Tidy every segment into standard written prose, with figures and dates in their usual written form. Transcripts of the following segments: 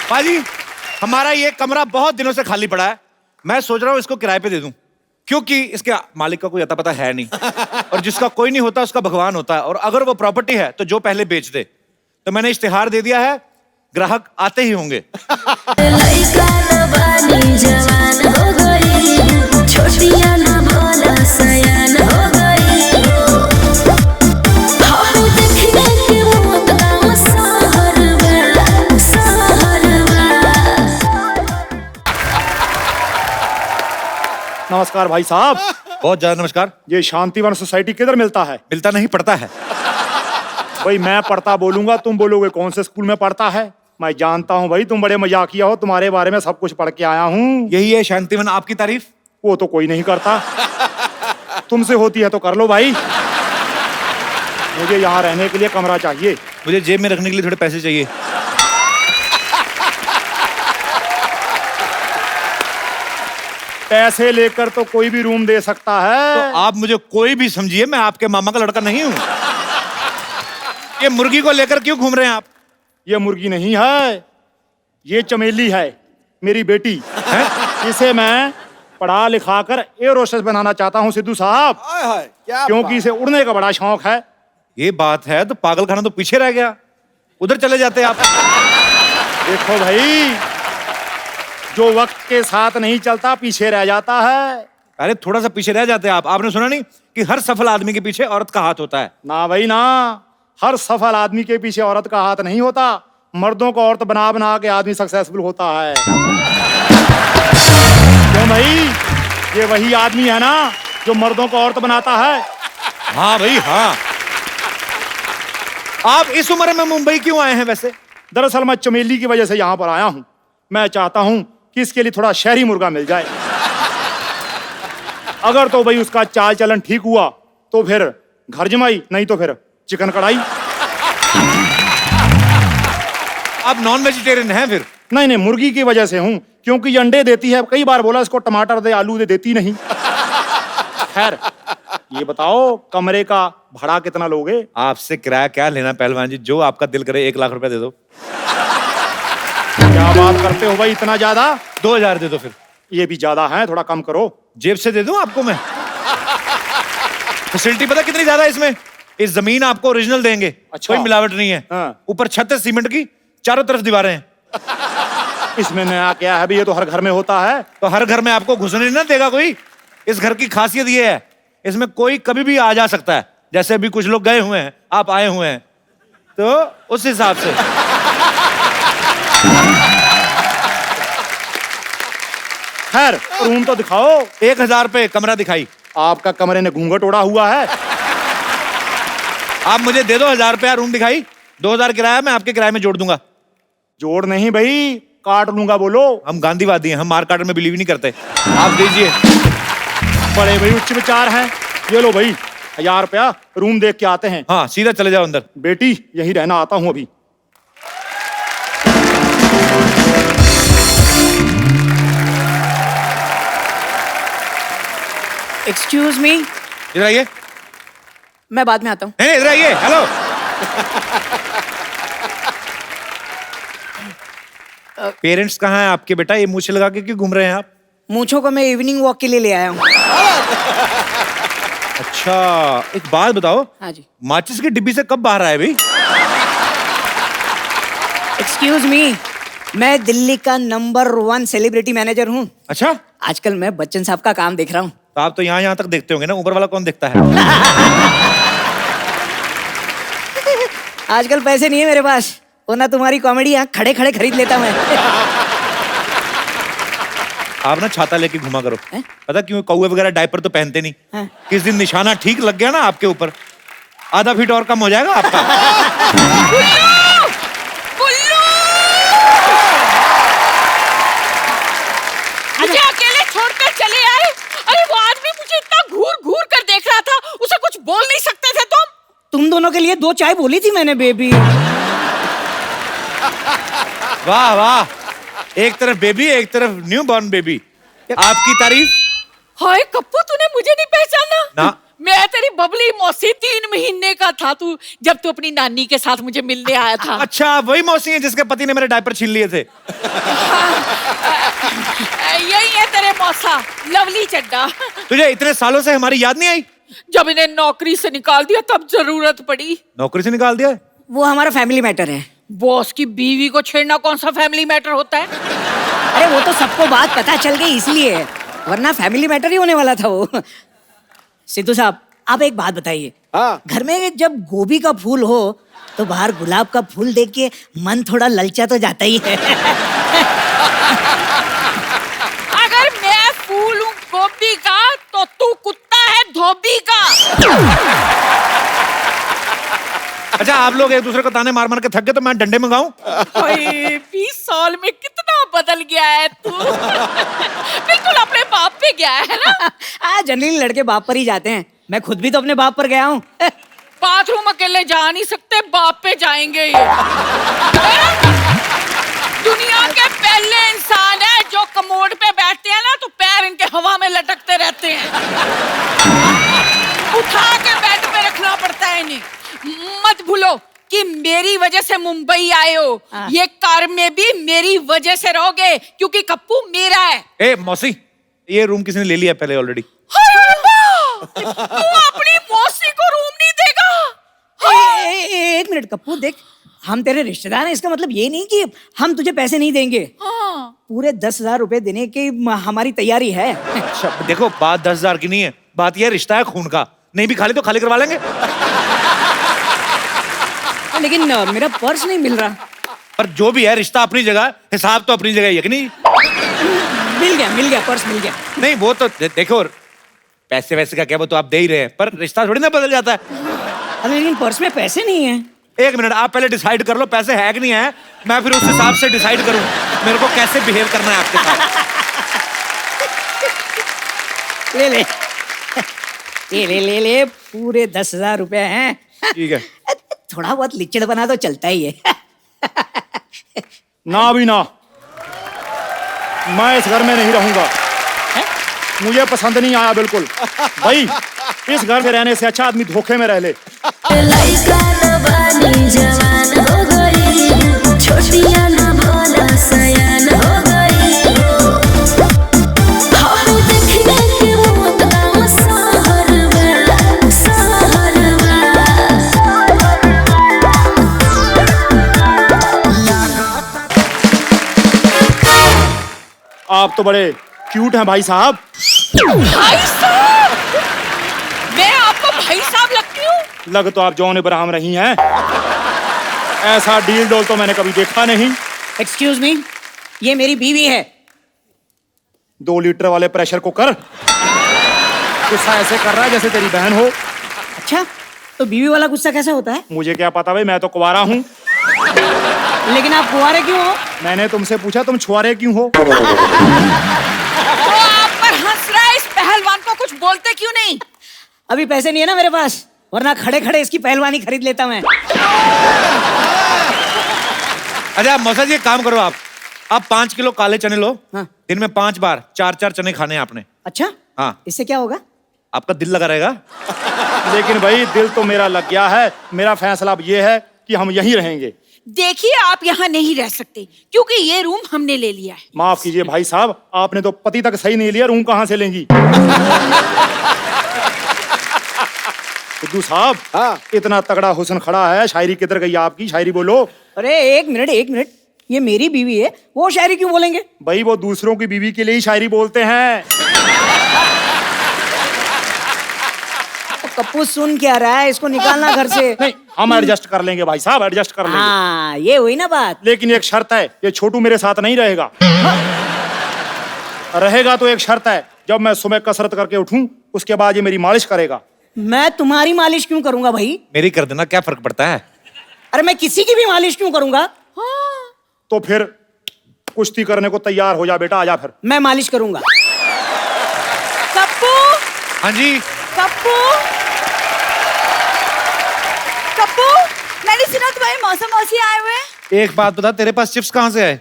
पाजी, हमारा ये कमरा बहुत दिनों से खाली पड़ा है। मैं सोच रहा हूँ इसको किराए पे दे दूं, क्योंकि इसके मालिक का कोई अता पता है नहीं और जिसका कोई नहीं होता उसका भगवान होता है। और अगर वो प्रॉपर्टी है तो जो पहले बेच दे। तो मैंने इश्तिहार दे दिया है, ग्राहक आते ही होंगे। नमस्कार भाई साहब। बहुत ज्यादा नमस्कार। ये शांतिवन सोसाइटी किधर मिलता है? मिलता नहीं, पड़ता है। भाई मैं पढ़ता बोलूंगा, तुम बोलोगे कौन से स्कूल में पढ़ता है। मैं जानता हूँ भाई, तुम बड़े मजाकिया हो, तुम्हारे बारे में सब कुछ पढ़ के आया हूँ। यही है शांतिवन आपकी तारीफ? वो तो कोई नहीं करता। तुमसे होती है तो कर लो भाई। मुझे यहाँ रहने के लिए कमरा चाहिए। मुझे जेब में रखने के लिए थोड़े पैसे चाहिए। पैसे लेकर तो कोई भी रूम दे सकता है। तो आप मुझे कोई भी समझिए, मैं आपके मामा का लड़का नहीं हूँ। ये मुर्गी को लेकर क्यों घूम रहे हैं आप? ये मुर्गी नहीं है, ये चमेली है, मेरी बेटी है। इसे मैं पढ़ा लिखा कर एयर होस्टेस बनाना चाहता हूँ सिद्धू साहब, क्योंकि इसे उड़ने का बड़ा शौक है। ये बात है तो पागलखाना तो पीछे रह गया, उधर चले जाते आप। देखो भाई, जो वक्त के साथ नहीं चलता पीछे रह जाता है। अरे थोड़ा सा पीछे रह जाते आप। आपने सुना नहीं कि हर सफल आदमी के पीछे औरत का हाथ होता है? ना भाई ना, हर सफल आदमी के पीछे औरत का हाथ नहीं होता। मर्दों को औरत बना बना के आदमी सक्सेसफुल होता है। क्यों भाई, ये वही आदमी है ना जो मर्दों को औरत बनाता है। हाँ भाई हाँ। आप इस उम्र में मुंबई क्यों आए हैं वैसे? दरअसल मैं चमेली की वजह से यहाँ पर आया हूँ। मैं चाहता हूँ कि इसके लिए थोड़ा शहरी मुर्गा मिल जाए। अगर तो भाई उसका चाल चलन ठीक हुआ तो फिर घर जमाई, नहीं तो फिर चिकन कढ़ाई। आप नॉन वेजिटेरियन हैं फिर? नहीं नहीं, मुर्गी की वजह से हूँ, क्योंकि ये अंडे देती है। कई बार बोला इसको टमाटर दे, आलू दे, देती नहीं। खैर ये बताओ, कमरे का भाड़ा कितना लोगे? आपसे किराया क्या लेना पहलवान जी, जो आपका दिल करे 1 लाख रुपया दे दो। क्या बात करते हो भाई, इतना ज्यादा? 2000 दे दो फिर। ये भी ज्यादा है, थोड़ा कम करो। जेब से दे दूं आपको मैं? फैसिलिटी पता कितनी ज्यादा है इसमें? इस जमीन आपको ओरिजिनल देंगे। अच्छा। कोई मिलावट नहीं है। हाँ। ऊपर छत है सीमेंट की, चारों तरफ दीवारें हैं। इसमें नया क्या है भाई, ये तो हर घर में होता है। तो हर घर में आपको घुसने ना देगा कोई। इस घर की खासियत ये है, इसमें कोई कभी भी आ जा सकता है। जैसे अभी कुछ लोग गए हुए हैं, आप आए हुए हैं, तो उस हिसाब से। खैर रूम तो दिखाओ। 1000 पे कमरा दिखाई। आपका कमरे ने घूंघट ओढ़ा हुआ है। आप मुझे दे दो 1000 रुपया, रूम दिखाई। 2000 किराया मैं आपके किराए में जोड़ दूंगा। जोड़ नहीं भाई, काट लूंगा। बोलो। हम गांधीवादी हैं, हम मार काट में बिलीव नहीं करते। आप दीजिए। बड़े भाई उच्च विचार हैं। ये लो भाई 1000 रुपया, रूम देख के आते हैं। हाँ सीधा चले जाओ अंदर। बेटी यही रहना, आता हूँ अभी। एक्सक्यूज मी, इधर आइए। मैं बाद में आता हूँ। नहीं इधर आइए। हेलो। पेरेंट्स कहाँ हैं आपके बेटा? ये मूछें लगा के क्यों घूम रहे हैं आप? मूंछों को मैं इवनिंग वॉक के लिए ले आया हूँ। अच्छा एक बात बताओ। हाँ जी। माचिस की डिब्बी से कब बाहर आए भाई? एक्सक्यूज मी, मैं दिल्ली का नंबर 1 सेलिब्रिटी मैनेजर हूँ। अच्छा, आजकल मैं बच्चन साहब का काम देख रहा हूँ। तो आप तो यहाँ तक देखते होंगे ना, ऊपर वाला कौन देखता है? आजकल पैसे नहीं है मेरे पास, वरना तुम्हारी कॉमेडी यहाँ खड़े खड़े खरीद लेता मैं। आप ना छाता लेके घुमा करो। है? पता क्यों? कौवे वगैरह डायपर तो पहनते नहीं। हाँ। किस दिन निशाना ठीक लग गया ना आपके ऊपर, आधा फीट और कम हो जाएगा आपका। मुझे अकेले छोड़कर चले आए। अरे वो आदमी मुझे इतना घूर घूर कर देख रहा था, उसे कुछ बोल नहीं सकते थे तुम दोनों के लिए 2 चाय बोली थी मैंने बेबी। वाह वाह, एक तरफ बेबी एक तरफ न्यू बॉर्न बेबी। आपकी तारीफ। हाय कप्पू, तूने मुझे नहीं पहचाना? ना। मैं तेरी बबली मौसी 3 महीने का था तू जब तू अपनी नानी के साथ मुझे मिलने आया था। अच्छा, वही मौसी है जिसके पति ने मेरे डायपर छीन लिए थे। यही है तेरे मौसा, लवली चड्डा। तुझे इतने सालों से हमारी याद नहीं आई? जब इन्हें नौकरी से निकाल दिया तब जरूरत पड़ी। नौकरी से निकाल दिया? वो हमारा फैमिली मैटर है। बॉस की बीवी को छेड़ना कौन सा फैमिली मैटर होता है? अरे वो तो सबको बात पता चल गई इसलिए, वरना फैमिली मैटर ही होने वाला था वो। सिद्धू साहब, आप एक बात बताइए। हाँ। घर में जब गोभी का फूल हो तो बाहर गुलाब का फूल देख के मन थोड़ा ललचा तो जाता ही है। अगर मैं फूल हूँ गोभी का तो तू कुत्ता है धोबी का। अच्छा, आप लोग एक दूसरे को ताने मार मार के थक गए तो मैं डंडे मंगाऊं? 20 साल में कितना बदल गया है तू। बिल्कुल अपने बाप पे गया है ना। जनरली लड़के बाप पर ही जाते हैं, मैं खुद भी तो अपने बाप पर गया हूँ। बाथरूम अकेले जा नहीं सकते, बाप पे जाएंगे ये। दुनिया के पहले इंसान है जो कमोड पे बैठते हैं ना तो पैर इनके हवा में लटकते रहते हैं। उठा के बेड पे रखना पड़ता है इन्हें। मत भूलो कि मेरी वजह से मुंबई आए हो, ये कार में भी मेरी वजह से रहोगे क्योंकि कप्पू मेरा है। ए मौसी, ये रूम किसी ने ले लिया पहले ऑलरेडी। तू अपनी मौसी को रूम नहीं देगा? एक मिनट कप्पू, देख हम तेरे रिश्तेदार हैं, इसका मतलब ये नहीं कि हम तुझे पैसे नहीं देंगे। पूरे 10,000 रुपए देने की हमारी तैयारी है। अच्छा देखो, बात 10,000 की नहीं है, बात यह रिश्ता है खून का। नहीं भी खाली तो खाली करवा लेंगे। लेकिन मेरा पर्स नहीं मिल रहा। पर जो भी है, रिश्ता अपनी जगह, हिसाब तो अपनी जगह ही है कि नहीं? मिल गया पर्स मिल गया। नहीं वो तो देखो, पैसे वैसे का क्या, वो तो आप दे ही रहे हैं, पर रिश्ता थोड़ी ना बदल जाता है। अरे लेकिन पर्स में पैसे नहीं है। एक मिनट, आप पहले डिसाइड कर लो पैसे है कि नहीं है, मैं फिर उस हिसाब से डिसाइड करूं मेरे को कैसे बिहेव करना है आपके साथ। ले पूरे 10,000 रुपए हैं। ठीक है। थोड़ा बहुत लिचड़ बना तो चलता ही है। ना भी ना, मैं इस घर में नहीं रहूंगा। मुझे पसंद नहीं आया बिल्कुल। भाई, इस घर में रहने से अच्छा आदमी धोखे में रह ले। लइका न बानी जवान हो गई, छोटिया न भोला सयान हो गई। हम देखने के मौत का सहरवा। आप तो बड़े क्यूट हैं भाई साहब। भाई साहब, मैं आपको भाई साहब लगती हूँ? लग तो आप जौन इब्राहिम रही हैं। ऐसा डील डोल तो मैंने कभी देखा नहीं। एक्सक्यूज मी, ये मेरी बीवी है। 2 लीटर वाले प्रेशर कुकर गुस्सा ऐसे कर रहा है जैसे तेरी बहन हो। अच्छा, तो बीवी वाला गुस्सा कैसे होता है? मुझे क्या पता भाई, मैं तो कुंवारा हूँ। लेकिन आप कुंवारे क्यों हो? मैंने तुमसे पूछा तुम छुआरे क्यों हो। वो आप पर हंस रहा है, इस पहलवान को कुछ बोलते क्यों नहीं? अभी पैसे नहीं है ना मेरे पास, वरना खड़े खड़े इसकी पहलवानी खरीद लेता मैं। अच्छा मौसा जी, एक काम करो, आप 5 किलो काले चने लो। हाँ। दिन में 5 बार 4-4 चने खाने हैं आपने। अच्छा, हाँ। इससे क्या होगा? आपका दिल लगा रहेगा। लेकिन भाई, दिल तो मेरा लग गया है। मेरा फैसला अब ये है कि हम यहीं रहेंगे। देखिए, आप यहाँ नहीं रह सकते क्योंकि ये रूम हमने ले लिया है। माफ कीजिए भाई साहब, आपने तो पति तक सही नहीं लिया, रूम कहाँ से लेंगी। सिद्धू साहब, हाँ। इतना तगड़ा हुस्न खड़ा है, शायरी किधर गई आपकी? शायरी बोलो। अरे एक मिनट, ये मेरी बीवी है, वो शायरी क्यों बोलेंगे? भाई, वो दूसरों की बीवी के लिए ही शायरी बोलते हैं। कप्पू सुन क्या रहा है, इसको निकालना घर से। नहीं, हम एडजस्ट कर लेंगे भाई साहब, एडजस्ट कर लेंगे। हाँ, ये हुई ना बात। लेकिन एक शर्त है, ये छोटू मेरे साथ नहीं रहेगा। रहेगा तो एक शर्त है, जब मैं सुबह कसरत करके उठूं उसके बाद ये मेरी मालिश करेगा। मैं तुम्हारी मालिश क्यों करूंगा भाई? मेरी कर देना, क्या फर्क पड़ता है? अरे मैं किसी की भी मालिश क्यों करूंगा? तो फिर कुश्ती करने को तैयार हो जा बेटा, आजा फिर। मैं मालिश करूंगा। कप्पू, हाँ जी। कप्पू, कप्पू, मैंने सुना तुम्हारे मौसा मौसी आए हुए हैं। एक बात बता, तेरे पास चिप्स कहाँ से आए?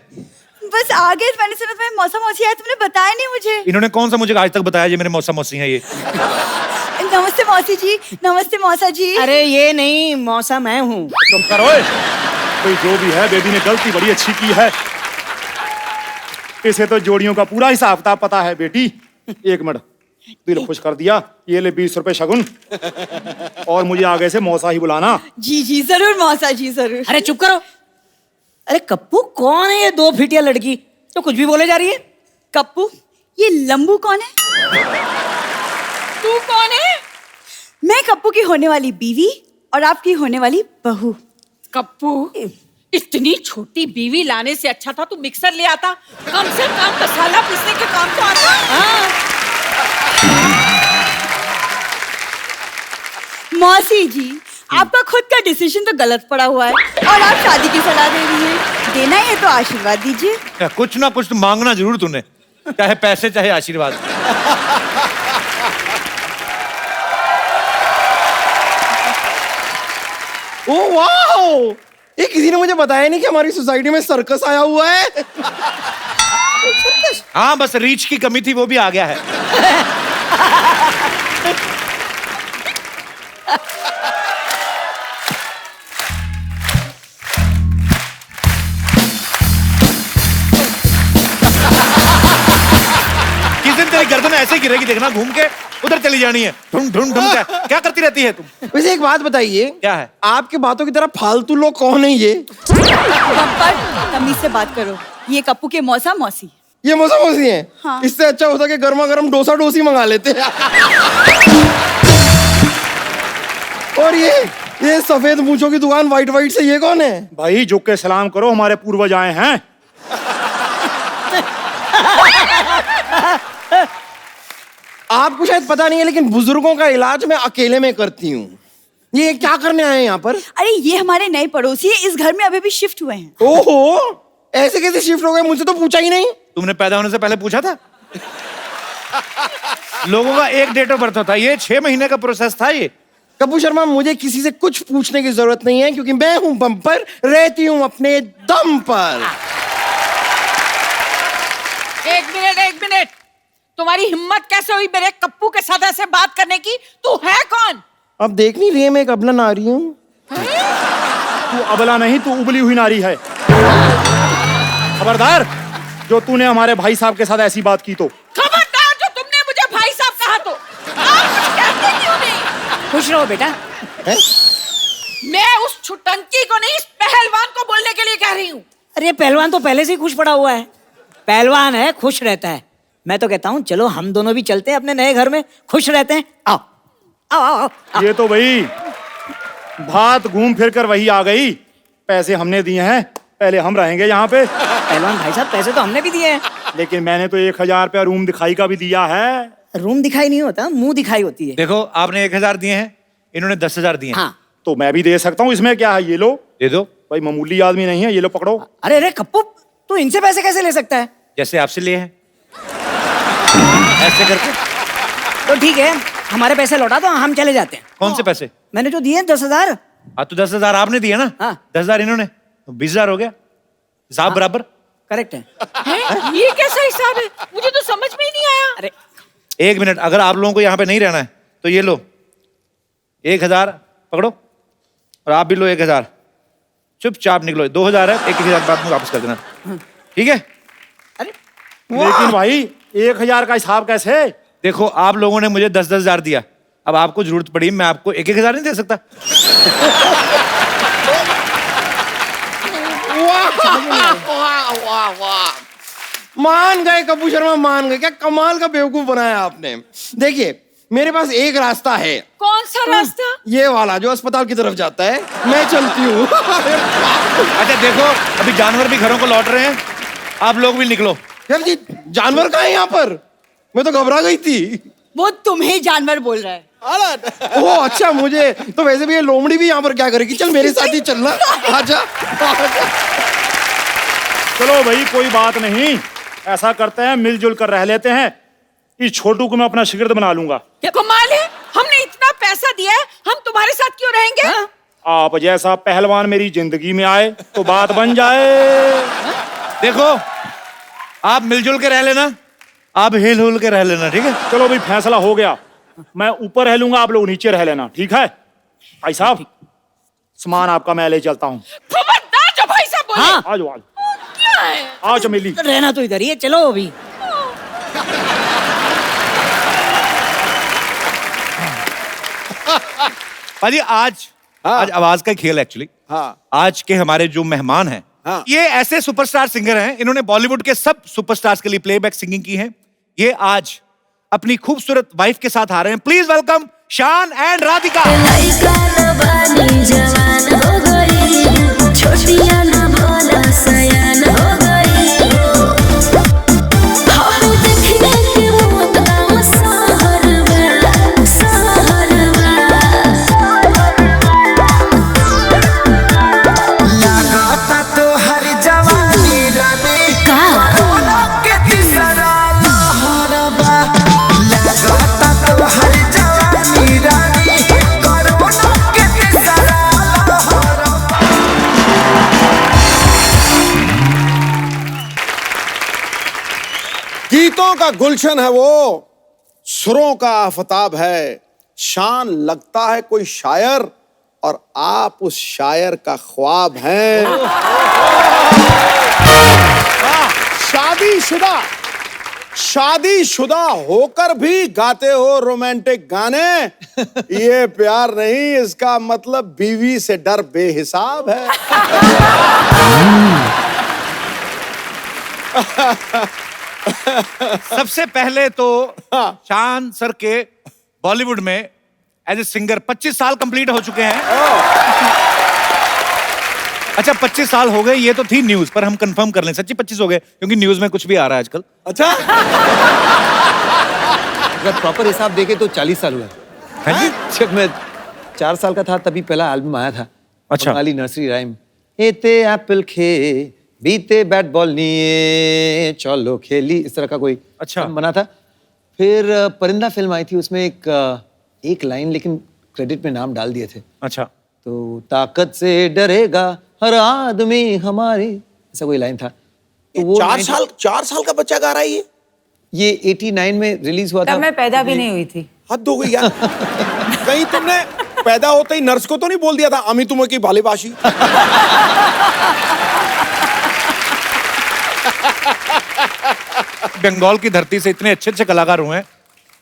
बस आगे मैंने सुना तुम्हारे मौसा मौसी आए, तुमने बताया नहीं मुझे। इन्होंने कौन सा मुझे आज तक बताया ये मेरे मौसा मौसी हैं ये? नमस्ते मौसी जी, नमस्ते मौसा जी। अरे ये नहीं मौसा, मैं हूँ। चुप करो ओए। कोई जो भी है, बेबी ने गलती बड़ी अच्छी की है। इसे तो जोड़ियों का पूरा हिसाब किताब पता है बेटी। एक मिनट, दिल खुश कर दिया। ये ले 20 रुपए शगुन, और मुझे आगे से मौसा ही बुलाना। जी जी जरूर मौसा जी, जरूर। अरे चुप करो। अरे कप्पू, कौन है ये 2 फीटिया लड़की जो कुछ भी बोले जा रही है? कप्पू, ये लंबू कौन है? तू कौन है? मैं कप्पू की होने वाली बीवी और आपकी होने वाली बहू। कप्पू, इतनी छोटी बीवी लाने से अच्छा था तू मिक्सर ले आता, कम से कम मसाला पीसने के काम तो आता। मौसी जी, आपका खुद का डिसीजन तो गलत पड़ा हुआ है और आप शादी की सलाह दे रही हैं। देना है तो आशीर्वाद दीजिए। कुछ ना कुछ तो मांगना जरूर तूने, चाहे पैसे चाहे आशीर्वाद। ओ वाह, ये किसी ने मुझे बताया नहीं कि हमारी सोसाइटी में सर्कस आया हुआ है। हाँ, बस रीच की कमी थी, वो भी आ गया है। किस दिन तेरी गर्दन ऐसे गिरेगी देखना, घूम के उधर चली जानी है। ढूंढ ढूंढ ढूंढ क्या करती रहती है तुम? वैसे एक बात बताइए, क्या है? आपकी बातों की तरह फालतू लोग कौन है ये? बम्पर, तमीज से बात करो। ये कप्पू के मौसा मौसी। ये मौसा मौसी है? हाँ। इससे अच्छा होता कि गर्मा गर्म डोसा डोसी मंगा लेते। और ये सफेद मूंछों की दुकान व्हाइट व्हाइट से, ये कौन है? भाई झुक के सलाम करो, हमारे पूर्वज आए हैं। आपको शायद पता नहीं है, लेकिन बुजुर्गों का इलाज मैं अकेले में करती हूँ। ये क्या करने आए हैं यहाँ पर? अरे ये हमारे नए पड़ोसी है, इस घर में अभी भी शिफ्ट हुए हैं। ओहो, ऐसे कैसे शिफ्ट हो गए? मुझसे तो पूछा ही नहीं। तुमने पैदा होने से पहले पूछा था? लोगों का एक डेट ऑफ बर्थ होता है, ये 6 महीने का प्रोसेस था ये। कप्पू शर्मा, मुझे किसी से कुछ पूछने की जरूरत नहीं है, क्योंकि मैं हूं बम्पर, रहती हूं अपने दम पर। एक मिनट, तुम्हारी हिम्मत कैसे हुई मेरे कप्पू के साथ ऐसे बात करने की? तू है कौन? अब देख नहीं रही है, मैं एक अबला नारी हूँ। तू अबला नहीं, तू उबली हुई नारी है। खबरदार, जो तूने हमारे भाई साहब के साथ ऐसी बात की तो। खबरदार, जो तुमने मुझे भाई साहब कहा तो। आप कुछ कहते क्यों नहीं? खुश रहो बेटा। मैं उस छुटंकी को नहीं, इस पहलवान को बोलने के लिए कह रही हूँ। अरे पहलवान तो पहले से ही खुश पड़ा हुआ है। पहलवान है, खुश रहता है। मैं तो कहता हूँ चलो हम दोनों भी चलते हैं अपने नए घर में, खुश रहते हैं। आओ आओ आओ, आओ। ये तो भाई बात घूम फिर कर वही आ गई। पैसे हमने दिए हैं, पहले हम रहेंगे यहाँ पे। पहलवान भाई साहब, पैसे तो हमने भी दिए हैं। लेकिन मैंने तो 1000 रुपया रूम दिखाई का भी दिया है। रूम दिखाई नहीं होता, मुंह दिखाई होती है। देखो, आपने 1000 दिए हैं, इन्होंने 10,000 दिए हैं। हाँ। तो मैं भी दे सकता हूँ, इसमें क्या है? ये लो। दे दो। भाई मामूली आदमी नहीं है, ये लो पकड़ो। अरे अरे कप्पू, तू इनसे पैसे कैसे ले सकता है? जैसे आपसे लिए हैं, ऐसे करके। तो ठीक है, हमारे पैसे लौटा दो, हम चले जाते हैं। कौन से पैसे? मैंने जो दिए 10,000। हाँ, तो 10,000 आपने दिए ना। हाँ। 10,000 इन्होंने, तो 20,000 हो गया। हिसाब बराबर। करेक्ट है। हैं? ये कैसा हिसाब है? मुझे तो समझ में ही नहीं आया। अरे 1 मिनट, अगर आप लोगों को यहाँ पे नहीं रहना है तो ये लो 1000 पकड़ो, और आप भी लो 1000। चुपचाप निकलो। 2000 है, 1,000 बाद में वापस कर देना, ठीक है? अरे लेकिन भाई 1000 का हिसाब कैसे? देखो, आप लोगों ने मुझे 10,000 दिया, अब आपको जरूरत पड़ी, मैं आपको 1,000 नहीं दे सकता। मान गए कप्पू शर्मा, मान गए। क्या कमाल का बेवकूफ बनाया आपने। देखिए, मेरे पास एक रास्ता है। कौन सा रास्ता? ये वाला जो अस्पताल की तरफ जाता है। मैं चलती हूँ। अच्छा देखो, अभी जानवर भी घरों को लौट रहे हैं, आप लोग भी निकलो। यार जी, जानवर कहाँ है यहाँ पर? मैं तो घबरा गई थी। वो तुम्हें जानवर बोल रहा है। ओह अच्छा, मुझे तो वैसे भी ये लोमड़ी भी यहाँ पर क्या करेगी। चल मेरे साथ ही चलना। आजा। चलो भाई, कोई बात नहीं, ऐसा करते हैं, मिलजुल कर रह लेते हैं। इस छोटू को मैं अपना शिगिर्द बना लूंगा। क्या कमाल है, हमने इतना पैसा दिया है, हम तुम्हारे साथ क्यों रहेंगे? हाँ? आप जैसा पहलवान मेरी जिंदगी में आए तो बात बन जाए। देखो, आप मिलजुल के रह लेना, आप हिल हुल के रह लेना, ठीक है? चलो भाई, फैसला हो गया। मैं ऊपर रह लूंगा, आप लोग नीचे रह लेना, ठीक है? भाई साहब, सामान आपका मैं ले चलता हूँ। खबरदार जो भाई साहब बोले। हाँ। आ जाओ, आ जाओ। क्या है? आओ चमेली। तो रहना तो इधर ही है, चलो अभी। पाजी आज आवाज का खेल एक्चुअली। आज के हमारे जो मेहमान हैं, ये ऐसे सुपरस्टार सिंगर हैं, इन्होंने बॉलीवुड के सब सुपरस्टार्स के लिए प्लेबैक सिंगिंग की है। ये आज अपनी खूबसूरत वाइफ के साथ आ रहे हैं। प्लीज वेलकम शान एंड राधिका। लइका न बानी जवान हो गई, छोटिया न भोला सयान हो गई। हम देखने के मोत गाँव सहरवा, सहरवा। लगाता तो हर जवानी रानी कोरोना के तीसरा लहरबा। लगाता तो हर जवानी रानी कोरोना के तीसरा लहरबा। गीतों का गुलशन है वो, सुरों का आफताब है। शान लगता है कोई शायर और आप उस शायर का ख्वाब हैं। शादीशुदा होकर भी गाते हो रोमांटिक गाने। ये प्यार नहीं, इसका मतलब बीवी से डर बेहिसाब है। सबसे पहले तो शान सर के बॉलीवुड में एज ए सिंगर 25 साल कंप्लीट हो चुके हैं। अच्छा 25 साल हो गए, ये तो थी न्यूज, पर हम कंफर्म कर लें सच्ची 25 हो गए, क्योंकि न्यूज में कुछ भी आ रहा है आजकल। अच्छा, अगर प्रॉपर हिसाब देखे तो 40 साल हुआ है। जब मैं 4 साल का था तभी पहला एल्बम आया था। अच्छा। Bengali nursery rhyme. एते एप्पल खे बीते बैट बॉल नहीं चलो खेली, इस तरह का कोई अच्छा बना था। फिर परिंदा फिल्म आई थी, उसमें एक लाइन लेकिन क्रेडिट में नाम डाल दिए थे। अच्छा। तो ताकत से डरेगा हर आदमी हमारी, ऐसा कोई लाइन था। तो वो 4 साल का बच्चा गा रहा है ये 89 में रिलीज हुआ था। तब मैं पैदा भी नहीं हुई थी। हद हो गई यार। कहीं तुमने पैदा होते ही नर्स को तो नहीं बोल दिया था अमी तुम्हें की भालीबाशी? बंगाल की धरती से इतने अच्छे अच्छे कलाकार हुए हैं।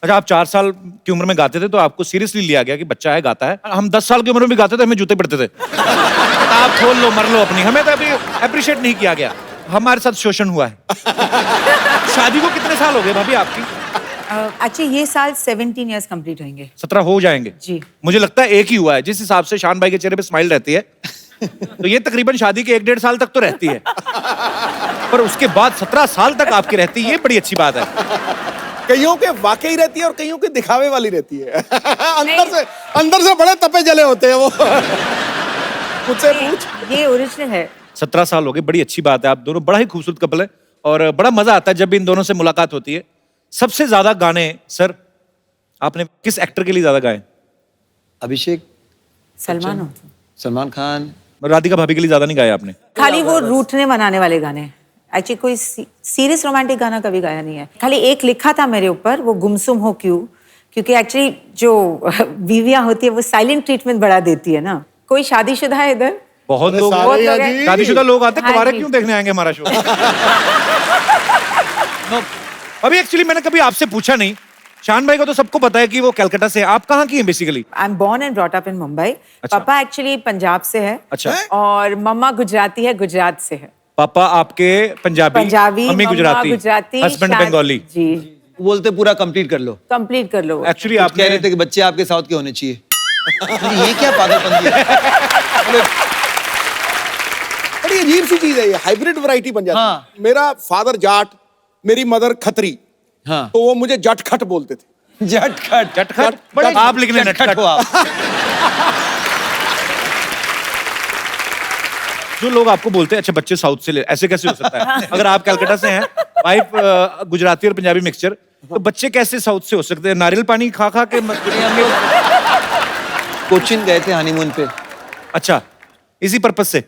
अच्छा, आप 4 साल की उम्र में गाते थे तो आपको सीरियसली लिया गया कि बच्चा है गाता है। हम 10 साल की उम्र में भी गाते थे, हमें जूते पड़ते थे। आप खोल लो मर लो अपनी, हमें तो अभी अप्रिशिएट नहीं किया गया। हमारे साथ शोषण हुआ है। शादी को कितने साल हो गए भाभी आपकी? एक्चुअली ये साल 17 इयर्स कंप्लीट होंगे। 17 हो जाएंगे जी। मुझे लगता है एक ही हुआ है, जिस हिसाब से शान भाई के चेहरे पे स्माइल रहती है। तो ये तकरीबन शादी के 1-1.5 साल तक तो रहती है, पर उसके बाद 17 साल तक आपकी रहती है, ये बड़ी अच्छी बात है। कईयों के वाकई रहती है और कईयों के दिखावे वाली रहती है। अंदर से बड़े तपे जले होते हैं वो। मुझसे पूछ। ये ओरिजिनल है। 17 साल हो गए, बड़ी अच्छी बात है। आप दोनों बड़ा ही खूबसूरत कपल है और बड़ा मजा आता है जब इन दोनों से मुलाकात होती है। सबसे ज्यादा गाने सर आपने किस एक्टर के लिए ज्यादा गाए? अभिषेक, सलमान खान, राधिका भाभी के लिए ज्यादा नहीं गाए आपने? खाली वो रूठने मनाने वाले गाने। एक्चुअली कोई सीरियस रोमांटिक गाना कभी गाया नहीं है। खाली एक लिखा था मेरे ऊपर, वो गुमसुम हो क्यों, क्योंकि एक्चुअली जो बीवियां होती है वो साइलेंट ट्रीटमेंट बढ़ा देती है ना। कोई शादीशुदा है इधर? बहुत लोग हैं। शादीशुदा लोग आते, हाँ कुंवारे जी। क्यों देखने आएंगे हमारा शो? अभी एक्चुअली मैंने कभी आपसे पूछा नहीं। शान भाई को तो सबको पता है कि वो कलकत्ता से है। आप कहाँ की हैं basically? I am born and brought up in Mumbai. अच्छा। पापा एक्चुअली पंजाब से है। अच्छा। और मम्मा गुजराती है, गुजरात से है। पापा आपके Punjabi, Punjabi, mummy mamma Gujarati, husband शान- बंगाली। जी। बोलते पूरा कंप्लीट कर लो। कंप्लीट कर लो। एक्चुअली आप आप कह रहे थे कि बच्चे आपके साउथ के होने चाहिए। ये क्या पागलपंती है? बड़ी अजीब सी चीज है ये, हाइब्रिड वैरायटी बन जाती है। हाँ। मेरा फादर जाट, मेरी मदर खत्री, हाँ। तो वो मुझे जट खट बोलते थे। जटखट बड़े आप लिखने नटखट हो आप। जो लोग आपको बोलते हैं अच्छा बच्चे साउथ से ले, ऐसे कैसे हो सकता है? अगर आप कलकत्ता से हैं, वाइफ गुजराती और पंजाबी मिक्सचर, तो बच्चे कैसे साउथ से हो सकते हैं? नारियल पानी खा खा के कोचिन गए थे हनीमून पे। अच्छा, इसी पर्पस से।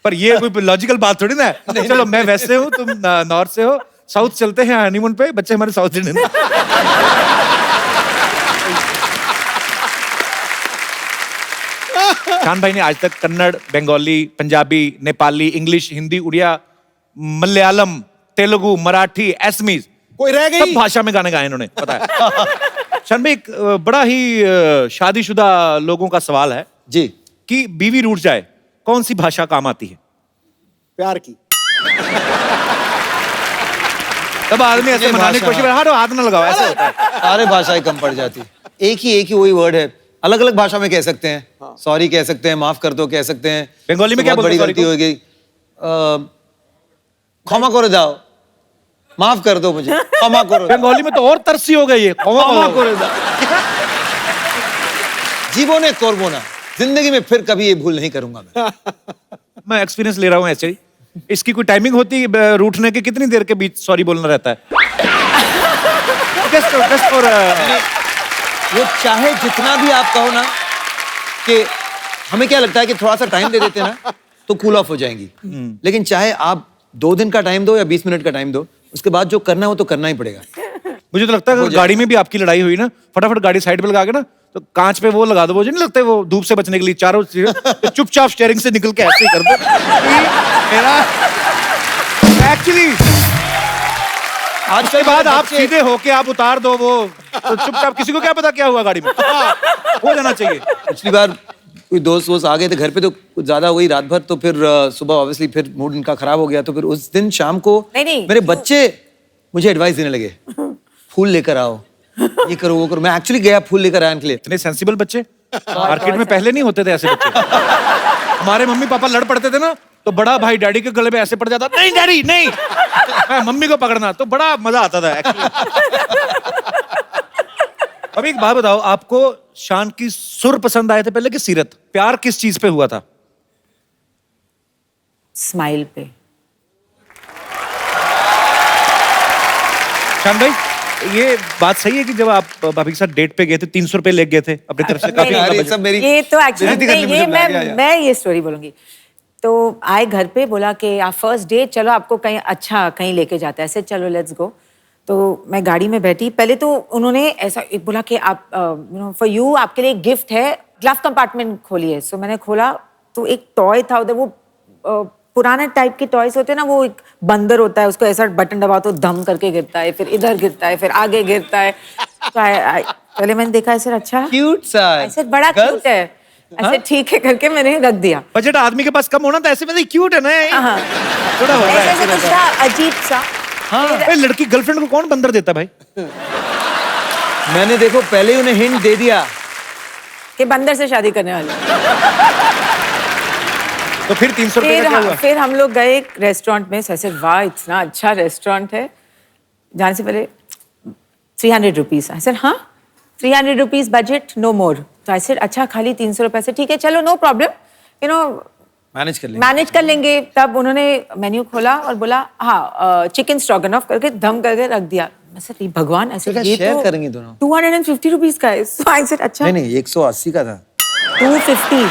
पर ये कोई लॉजिकल बात थोड़ी ना है। चलो मैं वैसे हूँ, तुम नॉर्थ से हो, साउथ चलते हैं हनीमून पे, बच्चे हमारे साउथ इंडियन। शान भाई ने आज तक कन्नड़, बंगाली, पंजाबी, नेपाली, इंग्लिश, हिंदी, उड़िया, मलयालम, तेलुगु, मराठी, असमीज, कोई रह गई? सब भाषा में गाने गाए इन्होंने, पता है। शान भाई, एक बड़ा ही शादीशुदा लोगों का सवाल है जी। कि बीवी रूठ जाए, कौन सी भाषा काम आती है? प्यार की। तब आदमी ऐसे मनाने की कोशिश कर, हाँ हाथ ना लगाओ, ऐसे होता है। सारे भाषाएं कम पड़ जाती। एक ही वही वर्ड है, अलग अलग भाषा में कह सकते हैं। सॉरी कह सकते हैं, माफ कर दो कह सकते हैं। बंगाली में क्या बहुत बड़ी बोलते हैं गलती हो गई, क्षमा कर दाओ, माफ कर दो मुझे, क्षमा करो। बंगाली में तो और तरसी हो गई है, क्षमा कर दो। जीवोने कोरबोना, जिंदगी में फिर कभी ये भूल नहीं करूंगा मैं। मैं एक्सपीरियंस ले रहा हूँ ऐसे ही। इसकी कोई टाइमिंग होती है रूठने के, कितनी देर के बीच सॉरी बोलना रहता है? Just for, वो चाहे जितना भी आप कहो ना, कि हमें क्या लगता है कि थोड़ा सा टाइम दे देते ना तो कूल ऑफ हो जाएंगी, लेकिन चाहे आप 2 दिन का टाइम दो या 20 मिनट का टाइम दो, उसके बाद जो करना है वो तो करना ही पड़ेगा। मुझे तो लगता है अगर गाड़ी में भी आपकी लड़ाई हुई ना, फटाफट गाड़ी साइड पे लगा के ना, तो कांच पे वो लगा दो, मुझे नहीं लगता है वो धूप से बचने के लिए चारों तो चुपचाप स्टीयरिंग से निकल के ऐसे ही कर दो। मेरा एक्चुअली आज के बाद आप सीधे होके आप उतार दो वो, तो चुपचाप, किसी को क्या पता क्या हुआ गाड़ी में, हो जाना चाहिए। पिछली बार कोई दोस्त वोस्त आ गए थे घर पे, तो कुछ ज्यादा हुई रात भर, तो फिर सुबह ऑब्वियसली फिर मूड इनका खराब हो गया, तो फिर उस दिन शाम को नहीं, मेरे बच्चे मुझे एडवाइस देने लगे, फूल लेकर आओ, ये करो वो करो। मैं एक्चुअली गया फूल लेकर आया इनके लिए। इतने सेंसिबल बच्चे मार्केट में पहले नहीं होते थे ऐसे बच्चे। हमारे मम्मी पापा लड़ पड़ते थे ना, तो बड़ा भाई डैडी के गले में ऐसे पड़ जाता, नहीं डैडी नहीं, मम्मी को पकड़ना, तो बड़ा मजा आता था एक्चुअली। अब एक बात बताओ, आपको शान की सुर पसंद आए थे पहले कि सीरत? प्यार किस चीज पे हुआ था? स्माइल पे। शान भाई, ये बात सही है कि जब आप भाभी के साथ डेट पे गए थे 300 रुपए ले गए थे अपनी तरफ से? काफी यार, ये budget। सब मेरी ये तो एक्चुअली बेइज्जती करने ये मुझे बुला दिया मैं ये स्टोरी बोलूंगी। तो आए घर पे, बोला कि आप फर्स्ट डे चलो आपको कहीं अच्छा कहीं लेके जाता है, ऐसे चलो लेट्स गो। तो मैं गाड़ी में बैठी, पहले तो उन्होंने ऐसा बोला कि आप फॉर यू, आपके लिए एक गिफ्ट है, ग्लव कंपार्टमेंट खोलिए। सो मैंने खोला तो एक टॉय था उधर, वो पुराने टाइप के टॉयज होते हैं ना, वो एक बंदर होता है, उसको ऐसा बटन दबाओ तो धम करके गिरता है, फिर इधर गिरता है, फिर आगे गिरता है। तो पहले मैंने देखा ऐसे, अच्छा क्यूट सा ऐसे बड़ा क्यूट है, ऐसे ठीक है करके मैंने रख दिया। बजट आदमी के पास कम होना था, ऐसे में क्यूट है ना ये। हाँ, थोड़ा होता है ऐसे कुछ था अजीब सा। हाँ, भाई लड़की गर्लफ्रेंड को कौन बंदर देता भाई? मैंने देखो पहले ही उन्हें हिंट दे दिया कि बंदर से शादी करने वाले। तो फिर 300 रुपए का क्या हुआ? फिर हम लोग गए एक रेस्टोरेंट में, ऐसे वाह इतना अच्छा रेस्टोरेंट है। जाने से पहले 300 रुपीज। ऐसे हाँ 300 रुपीज बजट, नो मोर। तो ऐसे अच्छा खाली 300 रुपए से ठीक है, चलो no problem, you know manage कर लेंगे। तब उन्होंने मेन्यू खोला और बोला हाँ चिकन स्ट्रोगनॉफ करके धम करके रख दिया। सर भगवान, ऐसे ये शेयर तो करेंगे दोनों। 250 रुपीज का है। So I said, अच्छा नहीं 180 का था। 250।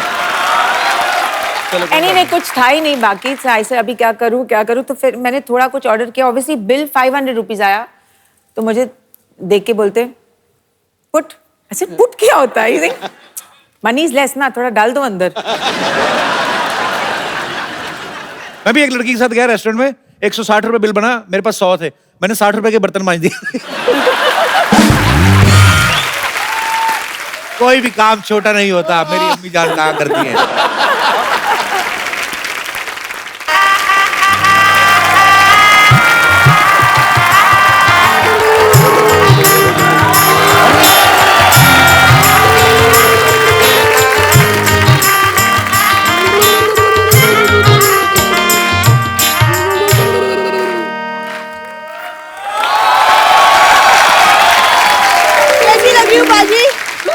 एनीवे कुछ था ही नहीं बाकी। ऐसे अभी क्या करूं, तो फिर मैंने थोड़ा कुछ ऑर्डर किया। ऑब्वियसली बिल 500 रुपीज आया, तो मुझे देख के बोलते पुट। ऐसे पुट क्या होता है? मनी इज लेस ना, थोड़ा डाल दो अंदर। मैं भी एक लड़की के साथ गया रेस्टोरेंट में, 160 रुपए बिल बना, मेरे पास 100 थे, मैंने 60 रुपए के बर्तन मांज दिए। कोई भी काम छोटा नहीं होता, मेरी अम्मी जान कहा करती है।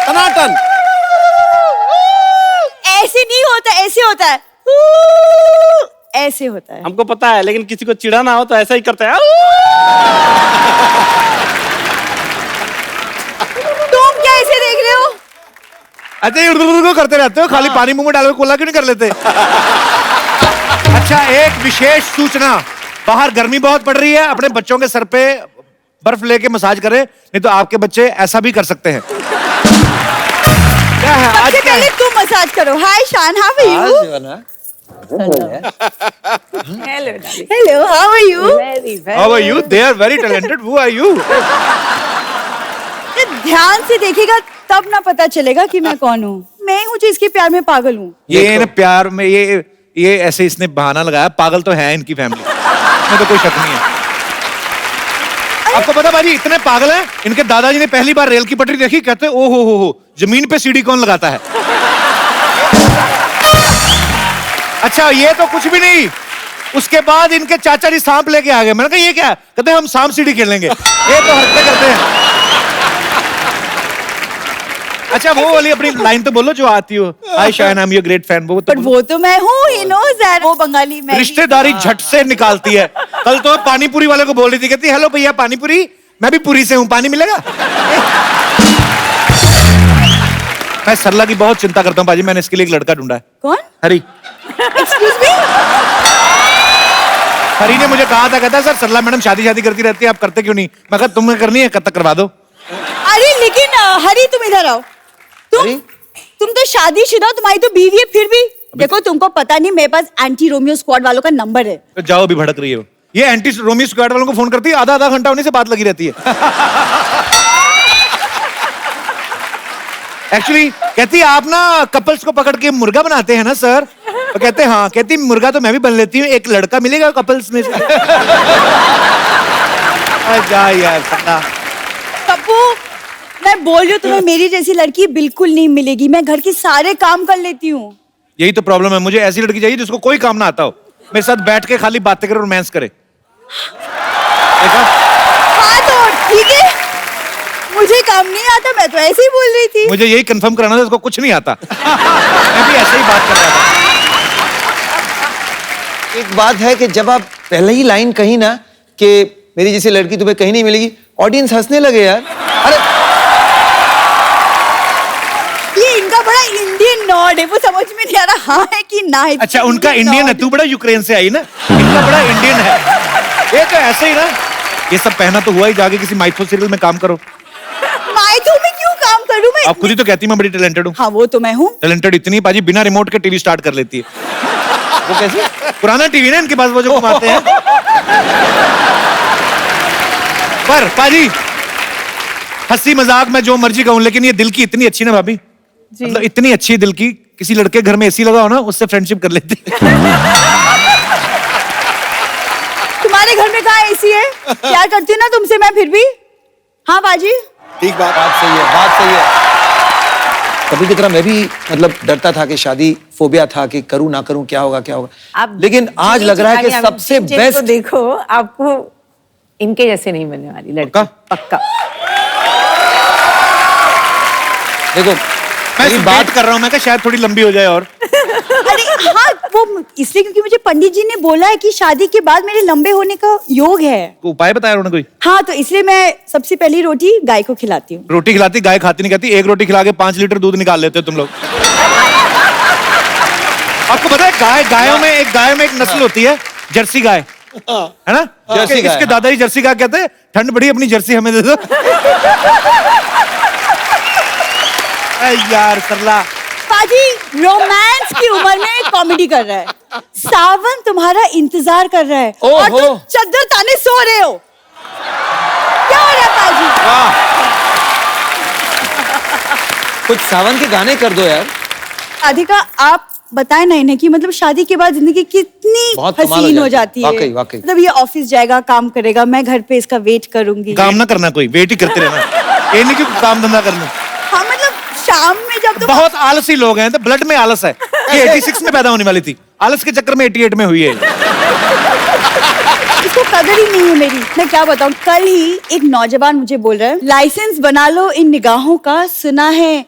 टनाटन। ऐसे नहीं होता, ऐसे होता है, ऐसे होता है। हमको पता है, लेकिन किसी को चिढ़ाना हो तो ऐसा ही करते हैं। तुम क्या ऐसे देख रहे हो? अच्छा ये उर्दू करते रहते हो, खाली पानी मुंह में डाल के कोला क्यों नहीं कर लेते? अच्छा एक विशेष सूचना, बाहर गर्मी बहुत पड़ रही है, अपने बच्चों के सर पे बर्फ लेके मसाज करें, नहीं तो आपके बच्चे ऐसा भी कर सकते हैं। क्या है आज सबसे क्या पहले है? तुम मसाज करो। हाय शान, हाउ आर आज यू? जो है ना, hello darling. Hello, how are you? Very How are you? They are very talented. Who are you? ध्यान से देखेगा तब ना पता चलेगा कि मैं कौन हूँ। मैं हूँ जो इसके प्यार में पागल हूँ। ये ना प्यार में ये ऐसे इसने बहाना लगाया, पागल तो है इनकी फैमिली में, तो कोई शक नहीं है। आपको पता बाजी इतने पागल हैं, इनके दादाजी ने पहली बार रेल की पटरी देखी, कहते ओ हो जमीन पे सीढ़ी कौन लगाता है। अच्छा ये तो कुछ भी नहीं, उसके बाद इनके चाचा जी सांप लेके आ गए। मैंने कहा ये क्या? कहते हम सांप सीढ़ी खेलेंगे। ये तो हरकतें करते हैं। अच्छा वो वाली अपनी लाइन तो बोलो जो आती हो, hi Shayan I am your great fan. वो तो पर वो तो मैं हूँ, ही नोज़ दैट। वो बंगाली मैं। रिश्तेदारी झट से निकालती है। कल तो पानी पूरी वाले को बोल रही थी, कहती हेलो भैया पानी पूरी, मैं भी पूरी से हूँ, पानी मिलेगा? मैं सरला की बहुत चिंता करता हूँ बाजी, मैंने इसके लिए एक लड़का ढूंढा है। कौन? हरी। Excuse me? हरी ने मुझे कहा था, कहता सर सरला मैडम शादी करती रहती है, आप करते क्यों नहीं? मैं कहा तुम्हें करनी है, कब तक करवा दो। अरे लेकिन हरी तुम इधर आओ। तुम तो शादीशुदा हो, तुम्हारी तो बीवी है, फिर भी देखो तुमको पता नहीं मेरे पास एंटी रोमियो स्क्वाड वालों का नंबर है। तो जाओ अभी भड़क रही है वो। ये एंटी रोमियो स्क्वाड वालों को फोन करती है, आधा घंटा उन्हीं से बात लगी रहती है। एक्चुअली कहती आप ना कपल्स को पकड़ के मुर्गा बनाते हैं ना सर? तो कहते हैं हाँ। कहती मुर्गा तो मैं भी बन लेती हूँ, एक लड़का मिलेगा कपल्स में से। जा यार सन्ना। पप्पू मैं बोल रही हूँ तुम्हें मेरी जैसी लड़की बिल्कुल नहीं मिलेगी। मैं घर के सारे काम कर लेती हूँ। यही तो प्रॉब्लम है, मुझे ऐसी लड़की चाहिए जिसको कोई काम ना आता हो, मेरे साथ बैठ के खाली बातें करे, रोमांस करे। देखा? हाँ तो ठीक है, मुझे काम नहीं आता, मैं तो ऐसे ही बोल रही थी। मुझे यही कंफर्म कराना था, इसको कुछ नहीं आता। मैं भी ऐसे ही बात कर रहा था। एक बात है कि जब आप पहले ही लाइन कही ना कि मेरी जैसी लड़की तुम्हें कहीं नहीं मिलेगी, ऑडियंस हंसने लगे यार। अरे ये इनका बड़ा इंडियन नॉड है, वो समझ में नहीं आ रहा हाँ है कि ना है। अच्छा उनका इंडियन है, तू बड़ा यूक्रेन से आई ना, इनका बड़ा इंडियन है। ये तो ऐसे ही ना, ये सब पहना तो हुआ ही, जाके किसी माइथो सीरियल में काम करो। माइथो में क्यों काम करूं मैं? आप खुद ही तो कहती मैं बड़ी टैलेंटेड हूँ। हाँ वो तो मैं हूँ। टैलेंटेड इतनी पाजी बिना रिमोट के टीवी स्टार्ट कर लेती है। वो कैसे? पुराना टीवी ना इनके पास, वो जो घुमाते हैं। पर पाजी हंसी मजाक में जो मर्जी कहूं, लेकिन ये दिल की इतनी अच्छी ना भाभी, मतलब इतनी अच्छी दिल की, किसी लड़के घर में एसी लगा हो ना उससे फ्रेंडशिप कर लेती। तुम्हारे घर में कहाँ एसी है? प्यार करती हूँ ना तुमसे मैं फिर भी। हाँ बाजी ठीक बात सही है, बात सही है। कभी की तरह मैं भी मतलब डरता था कि शादी फोबिया था कि करूं ना करूं, क्या होगा। आप लेकिन आज लग रहा है कि सबसे बेस्ट। देखो आपको इनके जैसे नहीं मिलने वाली लड़की, पक्का। देखो मैं बात कर रहा हूँ, मैं कहा शायद थोड़ी लंबी हो जाए और। अरे हाँ वो इसलिए क्योंकि मुझे पंडित जी ने बोला है कि शादी के बाद मेरे लंबे होने का योग है। उपाय बताया उन्होंने कोई? हाँ तो इसलिए मैं सबसे पहली रोटी गाय को खिलाती हूँ। रोटी खिलाती, गाय खाती नहीं कहती। एक रोटी खिला के 5 लीटर दूध निकाल लेते हो तुम लोग। आपको पता है गायों में एक नस्ल होती है जर्सी गाय, है ना? जर्सी गाय, इसके दादाजी जर्सी गाय कहते हैं, ठंड बड़ी अपनी जर्सी हमें दे दो। यार सरला पाजी रोमांस की उम्र में कॉमेडी कर रहा है। सावन तुम्हारा इंतजार कर रहा है और तुम चद्दर ताने सो रहे हो। क्या हो रहा है पाजी? कुछ सावन के गाने कर दो यार। राधिका आप बताए ना इन्हें कि मतलब शादी के बाद जिंदगी कितनी बहुत कमाल हसीन हो जाती है। वाकई। मतलब ये ऑफिस जाएगा, काम करेगा, मैं घर पे इसका वेट करूंगी। काम ना करना, कोई वेट ही करते रहना। ये नहीं कि काम धंधा करना। हाँ मतलब शाम में जब तुम बहुत आलसी लोग हैं, तो ब्लड में आलस है। ये 86 में पैदा होने वाली थी, आलस के चक्कर में 88 में हुई है। इसको कदर ही नहीं है मेरी। मैं क्या बताऊं, कल ही एक नौजवान मुझे बोल रहा है लाइसेंस बना लो इन निगाहों का, सुना है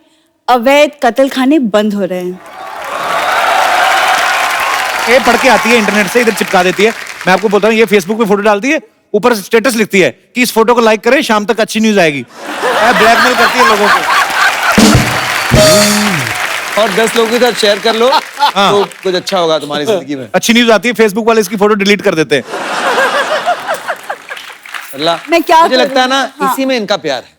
अवैध कत्ल खाने बंद हो रहे हैं। ये पढ़ के आती है इंटरनेट से, इधर चिपका देती है। मैं आपको बोलता हूँ, ये फेसबुक पे फोटो डालती है, ऊपर स्टेटस लिखती है कि इस फोटो को लाइक करें, शाम तक अच्छी न्यूज आएगी। ब्लैकमेल करती है लोगों को। और 10 लोगों के साथ शेयर कर लो तो कुछ अच्छा होगा तुम्हारी जिंदगी में। अच्छी न्यूज आती है, फेसबुक वाले इसकी फोटो डिलीट कर देते हैं। अल्लाह, मैं क्या मुझे करूं? लगता है ना हाँ। इसी में इनका प्यार है।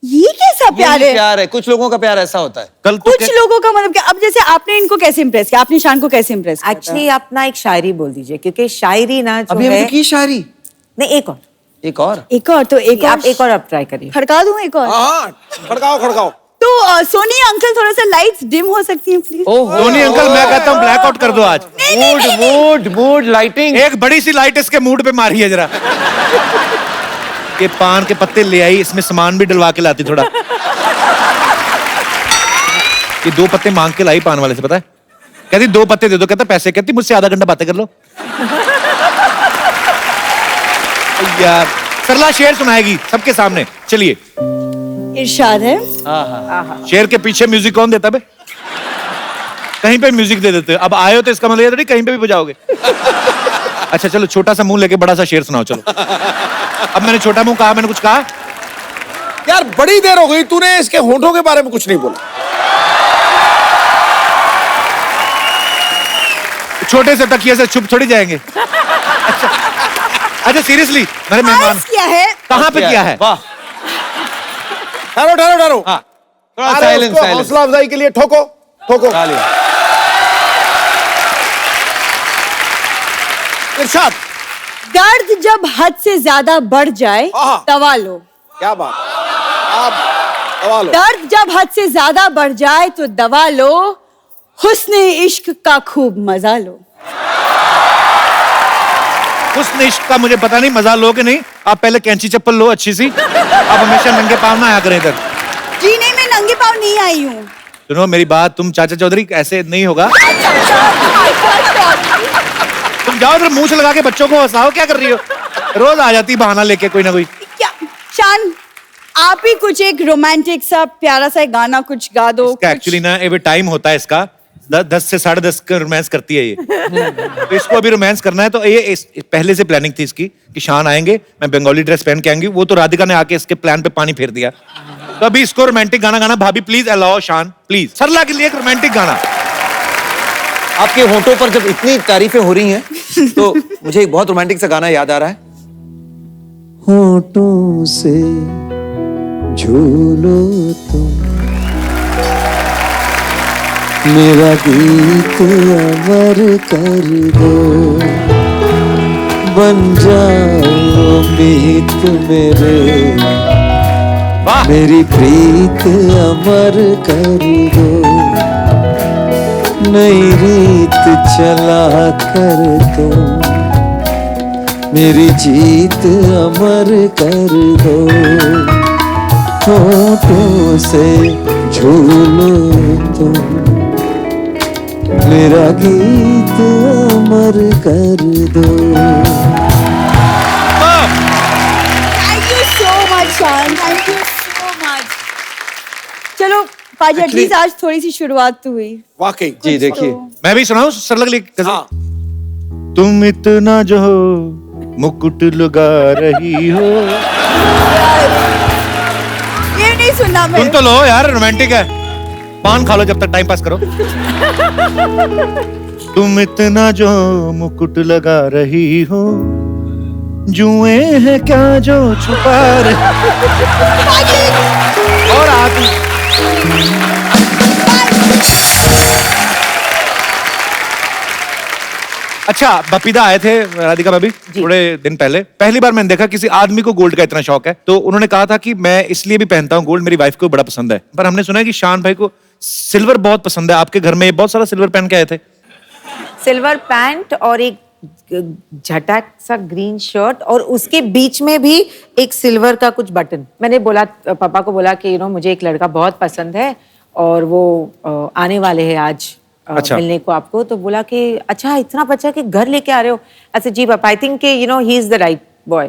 ये कैसा प्यार यही है? प्यार है। कुछ लोगों का प्यार ऐसा होता है। कल कुछ लोगों का मतलब क्या? अब जैसे आपने इनको कैसे इम्प्रेस किया? आपने शान को कैसे इम्प्रेस किया? एक्चुअली आप ना एक शायरी बोल दीजिए, क्योंकि शायरी ना जो अभी हमने है की शायरी। नहीं, एक और एक और एक और तो एक और आप एक और आप ट्राई करिए। खड़का दूं एक और? हाँ खड़काओ खड़काओ। तो सोनी अंकल थोड़ा सा लाइट्स डिम हो सकती हैं प्लीज? धोनी अंकल, मैं कहता हूँ ब्लैकआउट कर दो आज। Mood lighting. एक बड़ी सी लाइट इसके मूड पे मारी है जरा। ये पान के पत्ते ले आई, इसमें सामान भी डलवा के लाती थोड़ा। ये 2 पत्ते मांग के लाई पान वाले से, पता है? कहती 2 पत्ते दे दो, कहता पैसे, कहती मुझसे आधा घंटा बातें कर लो। यार सरला शेर सुनाएगी सबके सामने, चलिए। इरशाद है। शेर के पीछे म्यूजिक कौन देता बे? कहीं पे म्यूजिक दे देते हो। अब आए हो तो इसका मतलब ये नहीं कहीं पे भी बजाओगे। अच्छा चलो, छोटा सा मुंह लेके बड़ा सा शेर सुनाओ, चलो। अब मैंने छोटा मुंह कहा, मैंने कुछ कहा? यार बड़ी देर हो गई, तूने इसके होंठों के बारे में कुछ नहीं बोला। छोटे से तकिए से छुप थोड़ी जाएंगे। अच्छा सीरियसली, मेरे मेहमान क्या है? कहाँ पे किया है? वाह, ठहरो ठहरो ठहरो। हाँ, थोड़ा अरे साइलेंस उसको साइलेंस। हौसला अफजाई के लिए ठोको ठोको। इरशाद। दर्द जब हद से ज्यादा बढ़ जाए दवा लो। क्या बात, आप दवा लो। दर्द जब हद से ज्यादा बढ़ जाए तो दवा लो, हुस्न इश्क का खूब मजा लो। उस इश्क का मुझे पता नहीं, मजा लो कि नहीं। आप पहले कैंची चप्पल लो अच्छी सी। आप हमेशा नंगे पाँव ना आया करें इधर। जी नहीं, मैं नंगे पाँव नहीं आई हूँ। सुनो मेरी बात, तुम चाचा चौधरी ऐसे नहीं होगा। तुम जाओ इधर, मुंह से लगा के बच्चों को हंसाओ। क्या कर रही हो? रोज आ जाती बहाना लेके कोई ना कोई। क्या शान, आप ही कुछ एक रोमांटिक सा प्यारा सा गाना कुछ गा दो। एक्चुअली ना ये टाइम होता है इसका, 10 से 10:30 का रोमांस करती है ये। तो इसको अभी रोमांस करना है, तो ये पहले से प्लानिंग थी इसकी कि शान आएंगे, मैं बंगाली ड्रेस पहन के आएंगी। वो तो राधिका ने आके इसके प्लान पे पानी फेर दिया। तो अभी इसको रोमांटिक गाना गाना। भाभी प्लीज अलाओ शान, प्लीज सरला के लिए एक रोमांटिक गाना। आपके होठों पर जब इतनी तारीफें हो रही हैं तो मुझे एक बहुत रोमांटिक सा गाना याद आ रहा है। होठों से झूलो तुम, मेरा गीत अमर कर दो, बन जाओ मीत मेरे, मेरी प्रीत अमर कर दो, नई रीत चला कर दो, मेरी जीत अमर कर दो, होठों से झूलो तुम, मेरा गीत अमर कर दो। थैंक यू सो मच शान, थैंक यू सो मच। चलो पाजी, एटलीस्ट आज थोड़ी सी शुरुआत तो हुई। वाकई जी देखिए, मैं भी सुनाऊं सरला के लिए गजल? तुम इतना जो मुकुट लगा रही हो। ये नहीं सुनना मैं। सुन तो लो यार, रोमांटिक है। पान खा लो जब तक टाइम पास करो। तुम इतना जो मुकुट लगा रही हो, जुए हैं क्या जो छुपा रहे। और आती अच्छा, बपीदा आए थे राधिका भाभी थोड़े दिन पहले। पहली बार मैंने देखा किसी आदमी को गोल्ड का इतना शौक है। तो उन्होंने कहा था कि मैं इसलिए भी पहनता हूँ गोल्ड, मेरी वाइफ को बड़ा पसंद है। पर हमने सुना है कि शान भाई को सिल्वर बहुत पसंद है। आपके घर में बहुत सारा सिल्वर पहन के आए थे। सिल्वर पैंट और एक झटक सा ग्रीन शर्ट, और उसके बीच में भी एक सिल्वर का कुछ बटन। मैंने बोला, पापा को बोला कि मुझे एक लड़का बहुत पसंद है और वो आने वाले हैं आज अच्छा। मिलने को आपको। तो बोला कि अच्छा इतना बच्चा कि घर लेके आ रहे हो। अच्छा जी पापा, I think he is the right boy.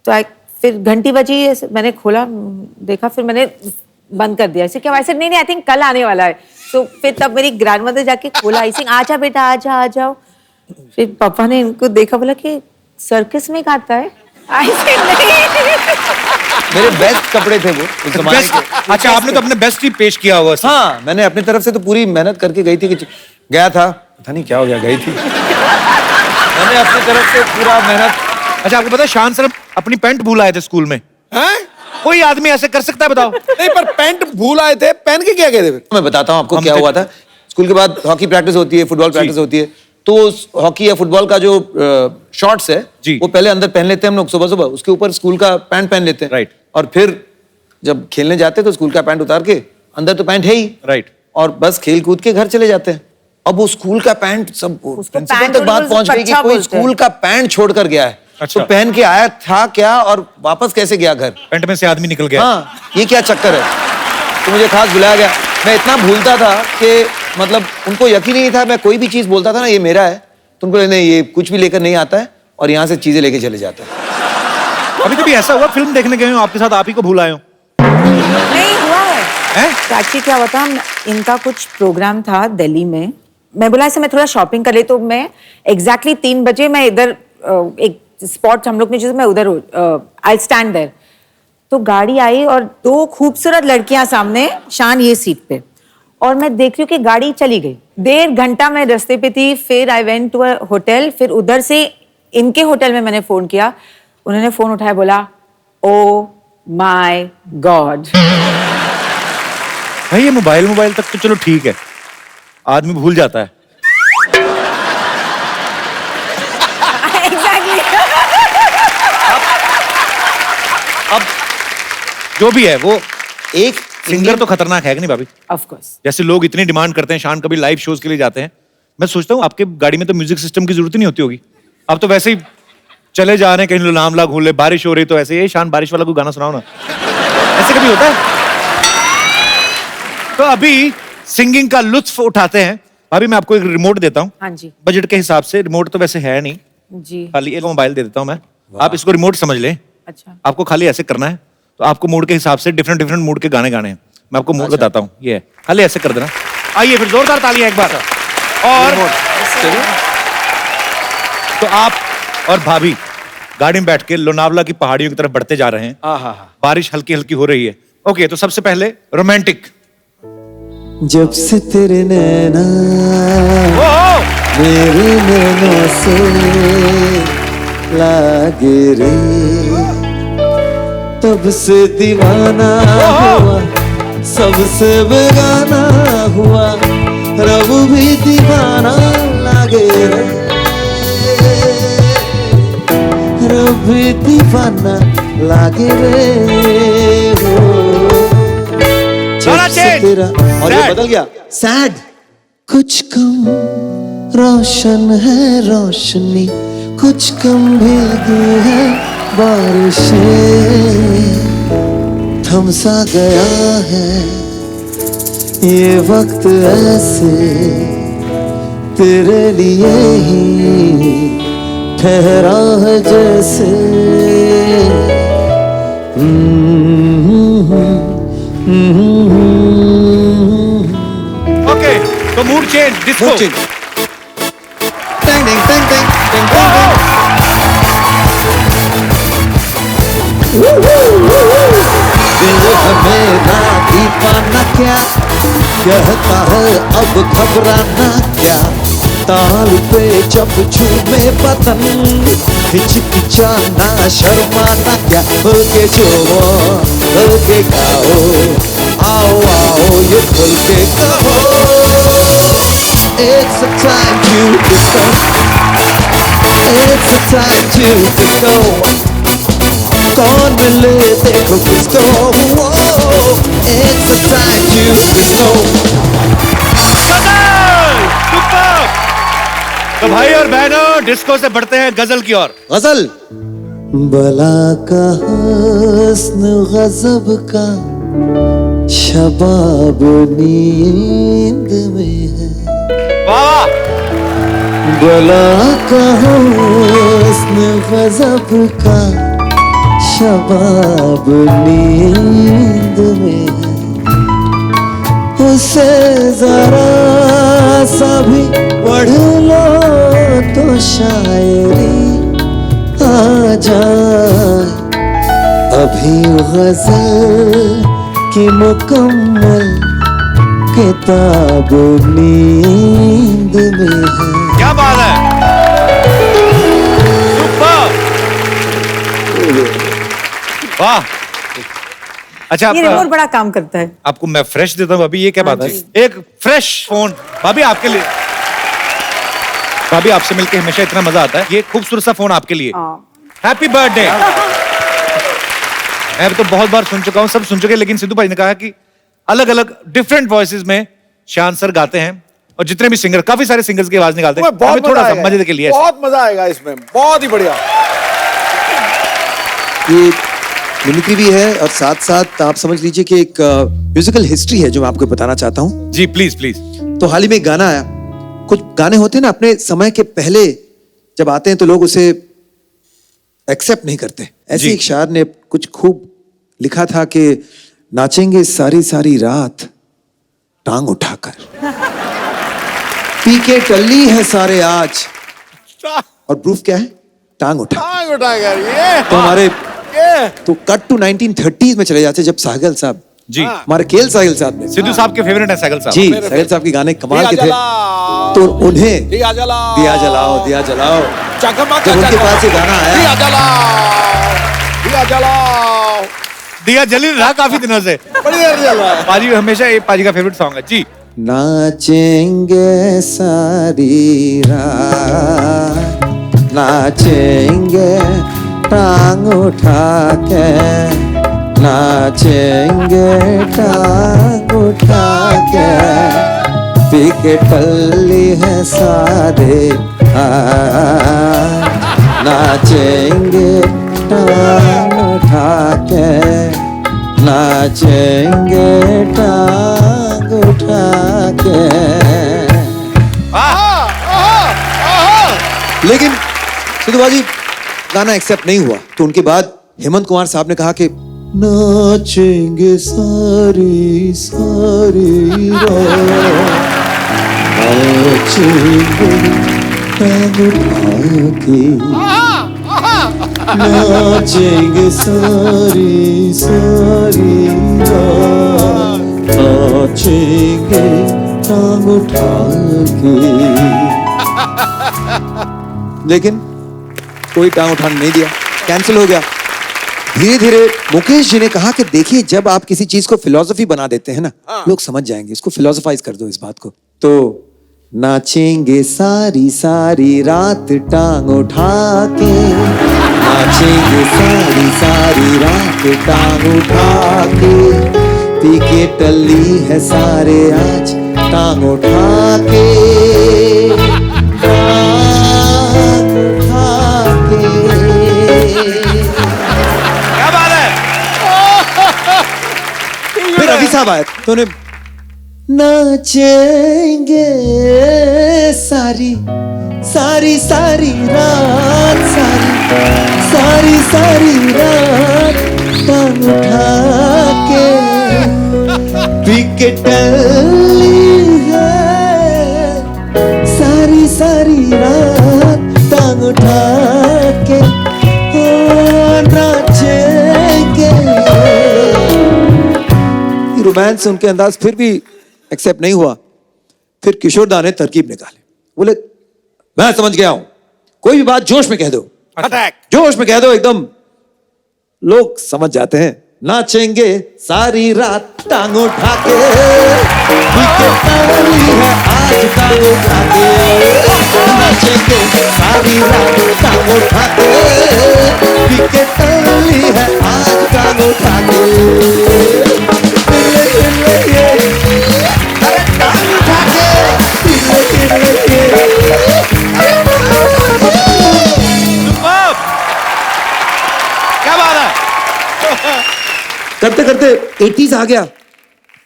तो फिर घंटी बजी, मैंने खोला देखा, फिर मैंने बंद कर दिया। ऐसे क्या? वैसे नहीं, आई थिंक कल आने वाला है। तो फिर तब मेरी ग्रैंडमदर जाके खोला, आई थिंक आजा बेटा आजा आ जाओ। फिर पापा ने इनको देखा, बोला कि सर्कस में गाता है। आई थिंक नहीं। मेरे बेस्ट कपड़े थे वो उस जमाने के। अच्छा, आपने तो अपने बेस्ट ही पेश किया हुआ। हाँ, मैंने अपनी तरफ से तो पूरी मेहनत करके गई थी कि गया था, पता नहीं क्या हो गया, गई थी। मैंने अपनी तरफ से पूरा मेहनत अच्छा, आपको पता है शान सर अपनी पैंट भूल आए थे स्कूल में? हैं? कोई आदमी ऐसे कर सकता है बताओ? नहीं, पर पैंट भूल आए थे, पहन के क्या कहते फिर? मैं बताता हूँ आपको क्या हुआ था। स्कूल के बाद हॉकी प्रैक्टिस होती है, फुटबॉल प्रैक्टिस होती है, तो हॉकी या फुटबॉल का जो शॉर्ट्स है वो पहले अंदर पहन लेते हैं हम लोग सुबह सुबह, उसके ऊपर स्कूल का पैंट पहन लेते हैं। राइट। और फिर जब खेलने जाते हैं तो स्कूल का पैंट उतार के, अंदर तो पैंट है ही, राइट, और बस खेल कूद के घर चले जाते हैं। अब वो स्कूल का पैंट सब प्रिंसिपल पैंट तक बात पहुंच गई कि कच्छा कोई बोलते हैं। स्कूल का पैंट छोड़ कर गया है। अच्छा। तो पहन के आया था क्या और वापस कैसे गया घर? पैंट में से आदमी निकल गया। हाँ, ये क्या चक्कर है? तो मुझे खास बुलाया गया। मैं इतना भूलता था कि मतलब उनको यकीन ही नहीं था, मैं कोई भी चीज बोलता था ना ये मेरा है, तो उनको नहीं, ये कुछ भी लेकर नहीं आता है और यहाँ से चीजें लेके चले जाता है। अभी कभी ऐसा हुआ फिल्म देखने गए हो आपके साथ आप ही को भूल आए हो? नहीं हुआ है। तो एक्चुअली क्या हुआ था, इनका कुछ प्रोग्राम था दिल्ली में। मैं बोला ऐसे मैं थोड़ा शॉपिंग कर ले, तो मैं एग्जैक्टली 3 बजे मैं इधर एक स्पॉट हम लोग ने, मैं उधर आई स्टैंड देयर। तो गाड़ी आई और 2 खूबसूरत लड़कियां सामने, शान ये सीट पे, और मैं देख रही हूँ कि गाड़ी चली गई। 1.5 घंटा मैं रास्ते पे थी, फिर I went to a hotel, फिर उधर से इनके होटल में मैंने फोन किया, उन्होंने फोन उठाया, बोला ओ माय गॉड। भाई ये मोबाइल तक तो चलो ठीक है, आदमी भूल जाता है। अब जो भी है वो एक सिंगर तो खतरनाक है कि नहीं भाभी? Of course. जैसे लोग इतनी डिमांड करते हैं, शान कभी लाइव शोज के लिए जाते हैं, मैं सोचता हूँ आपके गाड़ी में तो म्यूजिक सिस्टम की जरूरत ही नहीं होती होगी। आप तो वैसे ही चले जा रहे हैं कहीं नाम ला घूम ले, बारिश हो रही तो ऐसे, ये शान बारिश वाला कोई गाना सुनाओ ना, ऐसे कभी होता है? तो अभी सिंगिंग का लुत्फ उठाते हैं। भाभी मैं आपको एक रिमोट देता हूँ। हाँ जी। बजट के हिसाब से रिमोट तो वैसे है नहीं, जी। खाली एक मोबाइल दे देता हूँ मैं, आप इसको रिमोट समझ लें। अच्छा। आपको खाली ऐसे करना है, तो आपको मूड के हिसाब से डिफरेंट डिफरेंट मूड के गाने गाने हैं। मैं आपको मूड बताता हूँ, ये है, खाली ऐसे कर देना। आइए फिर जोरदार तालियां एक बार। और तो आप और भाभी गाड़ी में बैठ के लोनावला की पहाड़ियों की तरफ बढ़ते जा रहे हैं। बारिश हल्की हल्की हो रही है। ओके, तो सबसे पहले रोमांटिक। जब से तेरे नैना मेरे नैनों से लागे रे, तब से दीवाना हुआ, सबसे बेगाना हुआ, रब भी दीवाना लागे रे, रब भी दीवाना लागे रे हो। तेरा और ये बदल गया सैड। कुछ कम रोशन है रोशनी, कुछ कम भीगी है बारिशें, थम सा गया है ये वक्त ऐसे, तेरे लिए ही ठहरा है जैसे। ओके, तो mood change, disco. Tang tang tang tang tang tang. दिल मेरा दीवाना क्या कहता है, अब घबराना क्या, ताल पे जब झूमे बदन, हिचकिचाना शर्माना क्या, खुल के छुओ खुल के गाओ, आओ आओ ये खुल के कहो। It's a time to disco, it's a time to disco, कौन मिले देखो किसको, it's a time to disco। तो भाई और बहनों, डिस्को से बढ़ते हैं गजल की ओर। गजल। बला का हुस्न गजब का शबाब नींद में है, वाह। बला का हुस्न गजब का शबाब नींद में है, उसे जरा सा भी पढ़ लो तो शायरी आ जाए, अभी गजल की मुकम्मल किताब नींद में है। क्या बात है, सुपर। वाह। अच्छा ये रिमोट बड़ा काम करता है। आपको मैं फ्रेश देता हूँ भाभी, ये क्या बात है? एक फ्रेश फोन भाभी आपके लिए। भाभी आपसे मिलके हमेशा इतना मजा आता है। ये खूबसूरत सा फोन आपके लिए। Happy birthday. मैं तो बहुत बार सुन चुका हूँ, सब सुन चुके, लेकिन सिद्धू भाई ने कहा कि अलग अलग डिफरेंट वॉइसेस में शान सर गाते हैं और जितने भी सिंगर, काफी सारे सिंगर्स की आवाज निकालते हैं। हमें थोड़ा सा मजे के लिए बहुत मजा आएगा इसमें, बहुत ही बढ़िया। ये मिमिक्री भी है और साथ साथ आप समझ लीजिए कि एक म्यूजिकल हिस्ट्री है जो मैं आपको बताना चाहता हूँ। जी प्लीज प्लीज। तो हाल ही में एक गाना आया, कुछ गाने होते हैं ना अपने समय के पहले जब आते हैं तो लोग उसे एक्सेप्ट नहीं करते। ऐसे एक शायर ने कुछ खूब लिखा था कि नाचेंगे सारी सारी रात टांग उठाकर, पी के टल्ली है सारे आज, और प्रूफ क्या है? टांग उठा। टांग उठाकर ये तो हमारे तो कट टू 1930s में चले जाते जब साहिल साहब जी, हमारे केएल साहिल साहब ने, सिद्धू साहब के फेवरेट है साहिल साहब जी, साहिल साहब के गाने कमाल के थे। तो उन्हें दिया जलाओ, दिया जलाओ, दिया जलाओ, जब उनके पास ये गाना आया, दिया जलाओ, दिया जलाओ, दिया जली रहा काफी दिनों से, बड़ी देर जल रहा है। पाजी हमेशा ये पाजी का फेवरेट सॉन्ग है जी। नाचेंगे सारी रात, नाचेंगे टांग उठा के, नाचेंगे टांग उठा के, पी के टल्ली है सारे आज, नाचेंगे टांग उठा के, नाचेंगे टांग उठा के। लेकिन सिद्धू बाजी गाना एक्सेप्ट नहीं हुआ, तो उनके बाद हेमंत कुमार साहब ने कहा कि नाचेंगे सारी सारी रात, नाचेंगे टांग उठा के, नाचेंगे सारी सारी रात, नाचेंगे टांग उठा के। लेकिन कोई टांग उठाने नहीं दिया, कैंसिल हो गया। धीरे धीरे मुकेश जी ने कहा कि देखिए जब आप किसी चीज को फिलॉसफी बना देते हैं ना, लोग समझ जाएंगे, इसको फिलोसोफाइज कर दो इस बात को। तो नाचेंगे सारी सारी रात टांग उठा के, नाचेंगे सारी सारी रात टांग उठा के, पी के टल्ली है सारे आज टांग उठा के, टांग उठा के। क्या बात है? फिर रवि साहब आए तो उन्हें नाचेंगे सारी सारी सारी रात, सारी सारी सारी रात टांग उठा के, पी के टल्ली है सारी सारी रात टांग उठा के, नाचेंगे। रोमांस उनके अंदाज फिर भी एक्सेप्ट नहीं हुआ। फिर किशोर दा ने तरकीब निकाले, बोले मैं समझ गया हूं, कोई भी बात जोश में कह दो, अटैक जोश में कह दो, एकदम लोग समझ जाते हैं। नाचेंगे सारी रात टांग उठा के, ताली है आज टांग उठा के, नाचेंगे सारी रात टांग उठा के, ताली है आज टांग उठा के। क्या बात है? करते करते 80s आ गया,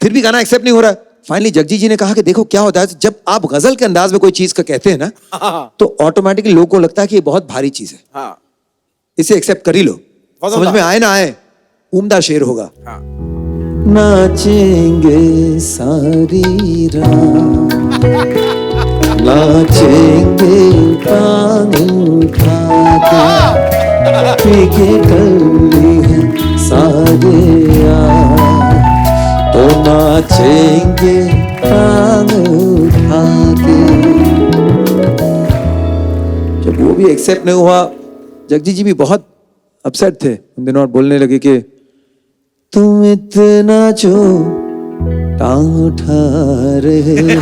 फिर भी गाना एक्सेप्ट नहीं हो रहा। फाइनली जगजीत जी ने कहा कि देखो क्या होता है, जब आप गजल के अंदाज में कोई चीज का कहते हैं ना, तो ऑटोमेटिकली लोगों को लगता है कि ये बहुत भारी चीज है, इसे एक्सेप्ट कर ही लो, समझ में आए ना आए, उम्दा शेर होगा। नाचेंगे सारी रात, नाचेंगे टांग उठा के, पी के टल्ली है सारे आज, तो नाचेंगे टांग उठा के। जब वो भी एक्सेप्ट नहीं हुआ, जगजीत जी भी बहुत अपसेट थे उन दिनों और बोलने लगे कि तुम इतना जो टांग उठा रहे हो।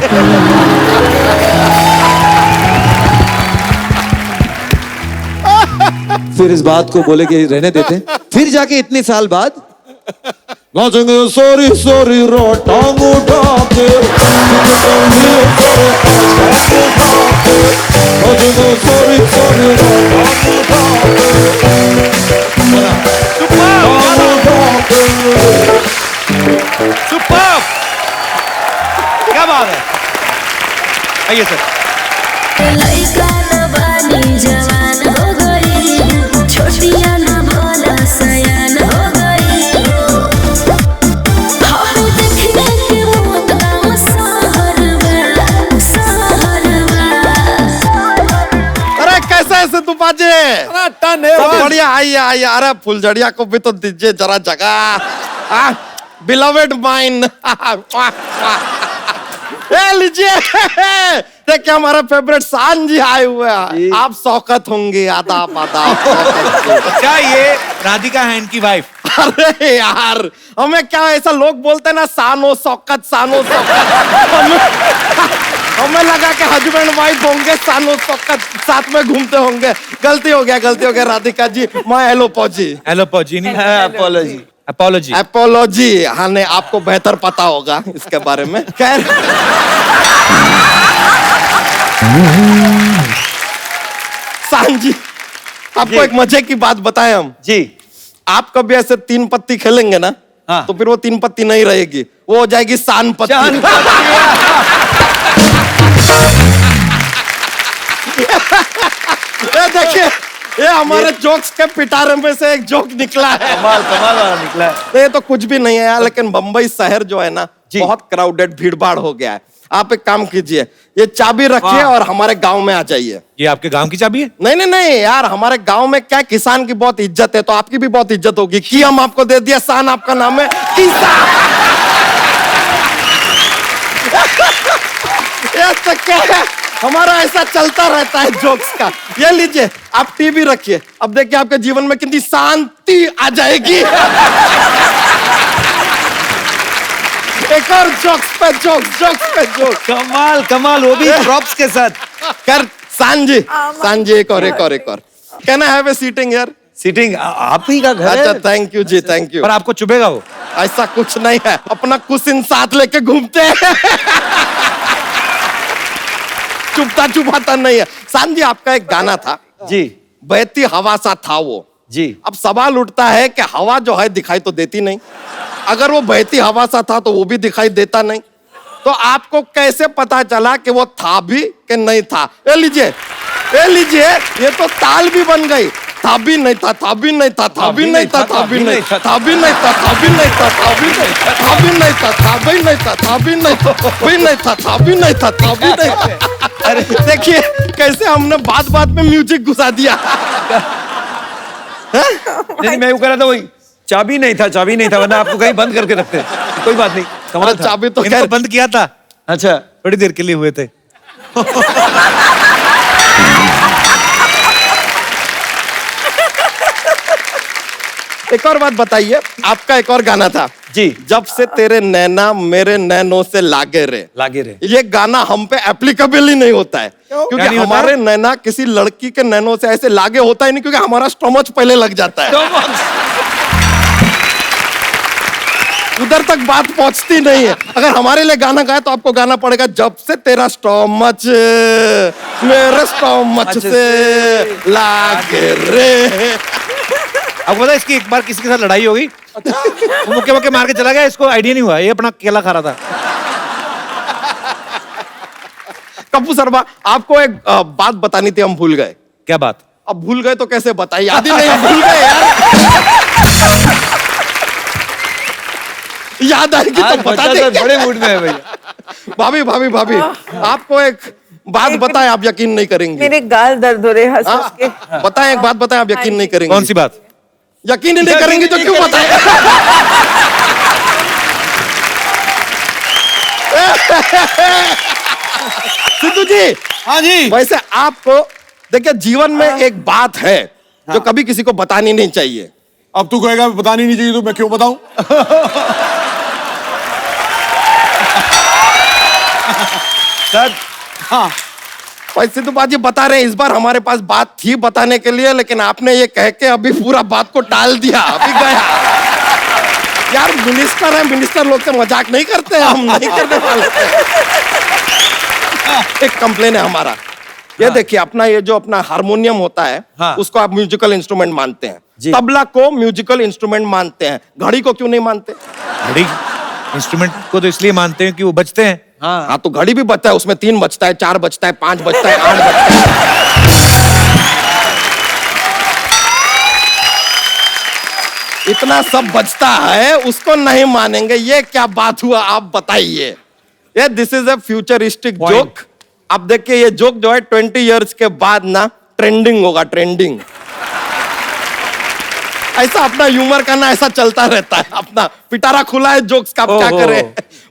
फिर इस बात को बोले कि रहने देते, फिर जाके इतने साल बाद नाचेंगे सॉरी सॉरी रो टांग उठा के सॉरी सॉरी सुपर, क्या बात है। आइए सर। लइका न बानी जवान हो गई, छोटिया न भोला सयान हो गई। हम देखने के मौत गाँव सहरवा। अरे कैसे है सिद्धू पाजी? सब बढ़िया। आइए आइए। अरे फुलझड़िया को भी तो दीजिए जरा जगह। Beloved mine. लीजिए देखिए हमारा फेवरेट शान जी आए हुए हैं। आप शौकत होंगे। आदाब आदाब। क्या ये राधिका हैंड की वाइफ? अरे यार हमें क्या ऐसा लोग बोलते हैं ना, सानो शौकत सानो शौकत। हमें लगा कि हस्बैंड वाइफ होंगे, सानो शौकत साथ में घूमते होंगे। गलती हो गया राधिका जी। मैं एलोपॉजी नहीं, अपोलॉजी अपोलॉजी। एपोलॉजी। हाँ नहीं, आपको बेहतर पता होगा इसके बारे में। खैर शान जी, आपको एक मजे की बात बताएं हम जी। आप कभी ऐसे 3 पत्ती खेलेंगे ना, हाँ। तो फिर वो 3 पत्ती नहीं रहेगी, वो हो जाएगी शान पत्ती। ये देखिए, ये हमारे जोक्स के पिटारे में से एक जोक निकला है। कमाल वाला निकला है। ये तो कुछ भी नहीं है यार, लेकिन बंबई शहर जो है ना, बहुत क्राउडेड भीड़भाड़ हो गया है। आप एक काम कीजिए, ये चाबी रखिए और हमारे गांव में आ जाइए। ये आपके गांव की चाबी है? नहीं यार, हमारे गांव में क्या किसान की बहुत इज्जत है, तो आपकी भी बहुत इज्जत होगी। की हम आपको दे दिया, शान आपका नाम है किसान। ये तो क्या है, हमारा ऐसा चलता रहता है जोक्स का। ये लीजिए, आप टीवी रखिए, अब देखिए आपके जीवन में कितनी शांति आ जाएगी। एक और जोक्स पे जोक्स। कमाल, वो भी प्रॉप्स के साथ। कर शान जी एक और। Can I have a seating यार? सीटिंग आप ही का घर है। अच्छा थैंक यू जी, थैंक यू। पर आपको चुभेगा वो? ऐसा कुछ नहीं है, अपना कुशन साथ लेके घूमते हैं। चुभता नहीं है। शान जी, आपका एक गाना था जी, बहती हवा सा था वो जी। अब सवाल उठता है कि हवा जो है दिखाई तो देती नहीं, अगर वो बहती हवा सा था तो वो भी दिखाई देता नहीं, तो आपको कैसे पता चला कि वो था भी कि नहीं था? ये लीजिए, ये तो ताल भी बन गई। था भी नहीं था, था भी नहीं था, था भी नहीं था, था भी नहीं था, था भी नहीं था, था भी नहीं था, था भी नहीं था, था भी नहीं था, था भी नहीं था, था भी नहीं था, भी नहीं था, था भी नहीं था, था भी नहीं था। अरे देखिए कैसे हमने बात में म्यूजिक घुसा दिया। नहीं मैं वो कह रहा था, वही चाबी नहीं था, वरना आपको कहीं बंद करके रखते। कोई बात नहीं, कमाल था। चाबी तो इनको बंद किया था। अच्छा, थोड़ी देर के लिए हुए थे। एक और बात बताइए, आपका एक और गाना था जी, जब से तेरे नैना मेरे नैनों से लागे रे। ये गाना हम पे एप्लीकेबल ही नहीं होता है, क्योंकि हमारे नैना किसी लड़की के नैनों से ऐसे लागे होता ही नहीं, क्योंकि हमारा स्टोमच पहले लग जाता है। उधर तक बात पहुंचती नहीं है। अगर हमारे लिए गाना गाया तो आपको गाना पड़ेगा, जब से तेरा स्टोमच मेरे स्टोमच से लागे रे। आपको पता है इसकी एक बार किसी के साथ लड़ाई हो गई, वो मुक्के मार के चला गया, इसको आइडिया नहीं हुआ, ये अपना केला खा रहा था। कप्पू शर्मा, आपको एक बात बतानी थी, हम भूल गए। क्या बात? अब भूल गए तो कैसे बताइए, याद ही नहीं, भूल गए यार। याद आएगी तो बता देंगे। बड़े मूड में है भैया। भाभी आपको एक बात बताएं, आप यकीन नहीं करेंगे। मेरे गाल दर्द हो रहे हैं हंस के। बताएं, एक बात बताएं, आप यकीन नहीं करेंगे। कौन सी बात? यकीन ही नहीं करेंगे तो क्यों बताएं? सिद्धू जी। हाँ जी। वैसे आपको देखिए, जीवन में एक बात है जो कभी किसी को बतानी नहीं चाहिए। अब तू कहेगा बतानी नहीं चाहिए तो मैं क्यों बताऊं? सर हाँ, भाई सिद्धू बाजी बता रहे हैं, इस बार हमारे पास बात थी बताने के लिए, लेकिन आपने ये कह के अभी पूरा बात को टाल दिया, अभी गया। यार मिनिस्टर है, मिनिस्टर लोग से मजाक नहीं करते हैं, हम नहीं करने वाले थे। एक कंप्लेन है हमारा, ये देखिए अपना ये जो अपना हारमोनियम होता है, हाँ। उसको आप म्यूजिकल इंस्ट्रूमेंट मानते हैं, जी। तबला को म्यूजिकल इंस्ट्रूमेंट मानते हैं, घड़ी को क्यों नहीं मानते? घड़ी इंस्ट्रूमेंट को तो इसलिए मानते हैं कि वो बजते हैं। हाँ तो घड़ी भी बजता है, उसमें 3 बजता है, 4 बजता है, 5 बजता है, 8 बजता है। इतना सब बजता है, उसको नहीं मानेंगे, ये क्या बात हुआ आप बताइए। ये this is a futuristic joke. अब देखिए ये जोक जो है 20 इयर्स के बाद ना ट्रेंडिंग होगा, ट्रेंडिंग। ऐसा अपना ह्यूमर करना ऐसा चलता रहता है, अपना पिटारा खुला है जोक्स का, क्या करें।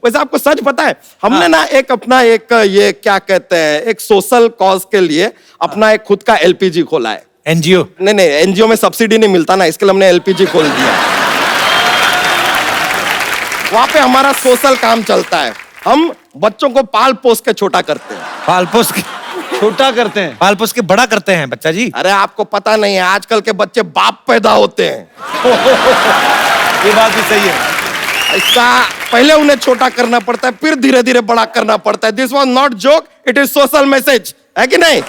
वैसे आपको सच पता है, हमने ना एक अपना एक ये क्या कहते हैं, एक सोशल कॉज के लिए अपना एक खुद का एलपीजी खोला है। एनजीओ? नहीं, एनजीओ में सब्सिडी नहीं मिलता ना, इसके लिए हमने एलपीजी खोल दिया। वहां पे हमारा सोशल काम चलता है, हम बच्चों को पाल पोस के छोटा करते हैं। पाल पोस के छोटा करते हैं? पाल पोस के बड़ा करते हैं बच्चा जी। अरे आपको पता नहीं है, आजकल के बच्चे बाप पैदा होते हैं। ये बात भी सही है। ऐसा पहले उन्हें छोटा करना पड़ता है, फिर धीरे धीरे बड़ा करना पड़ता है। This was not joke, it is social message, है कि नहीं?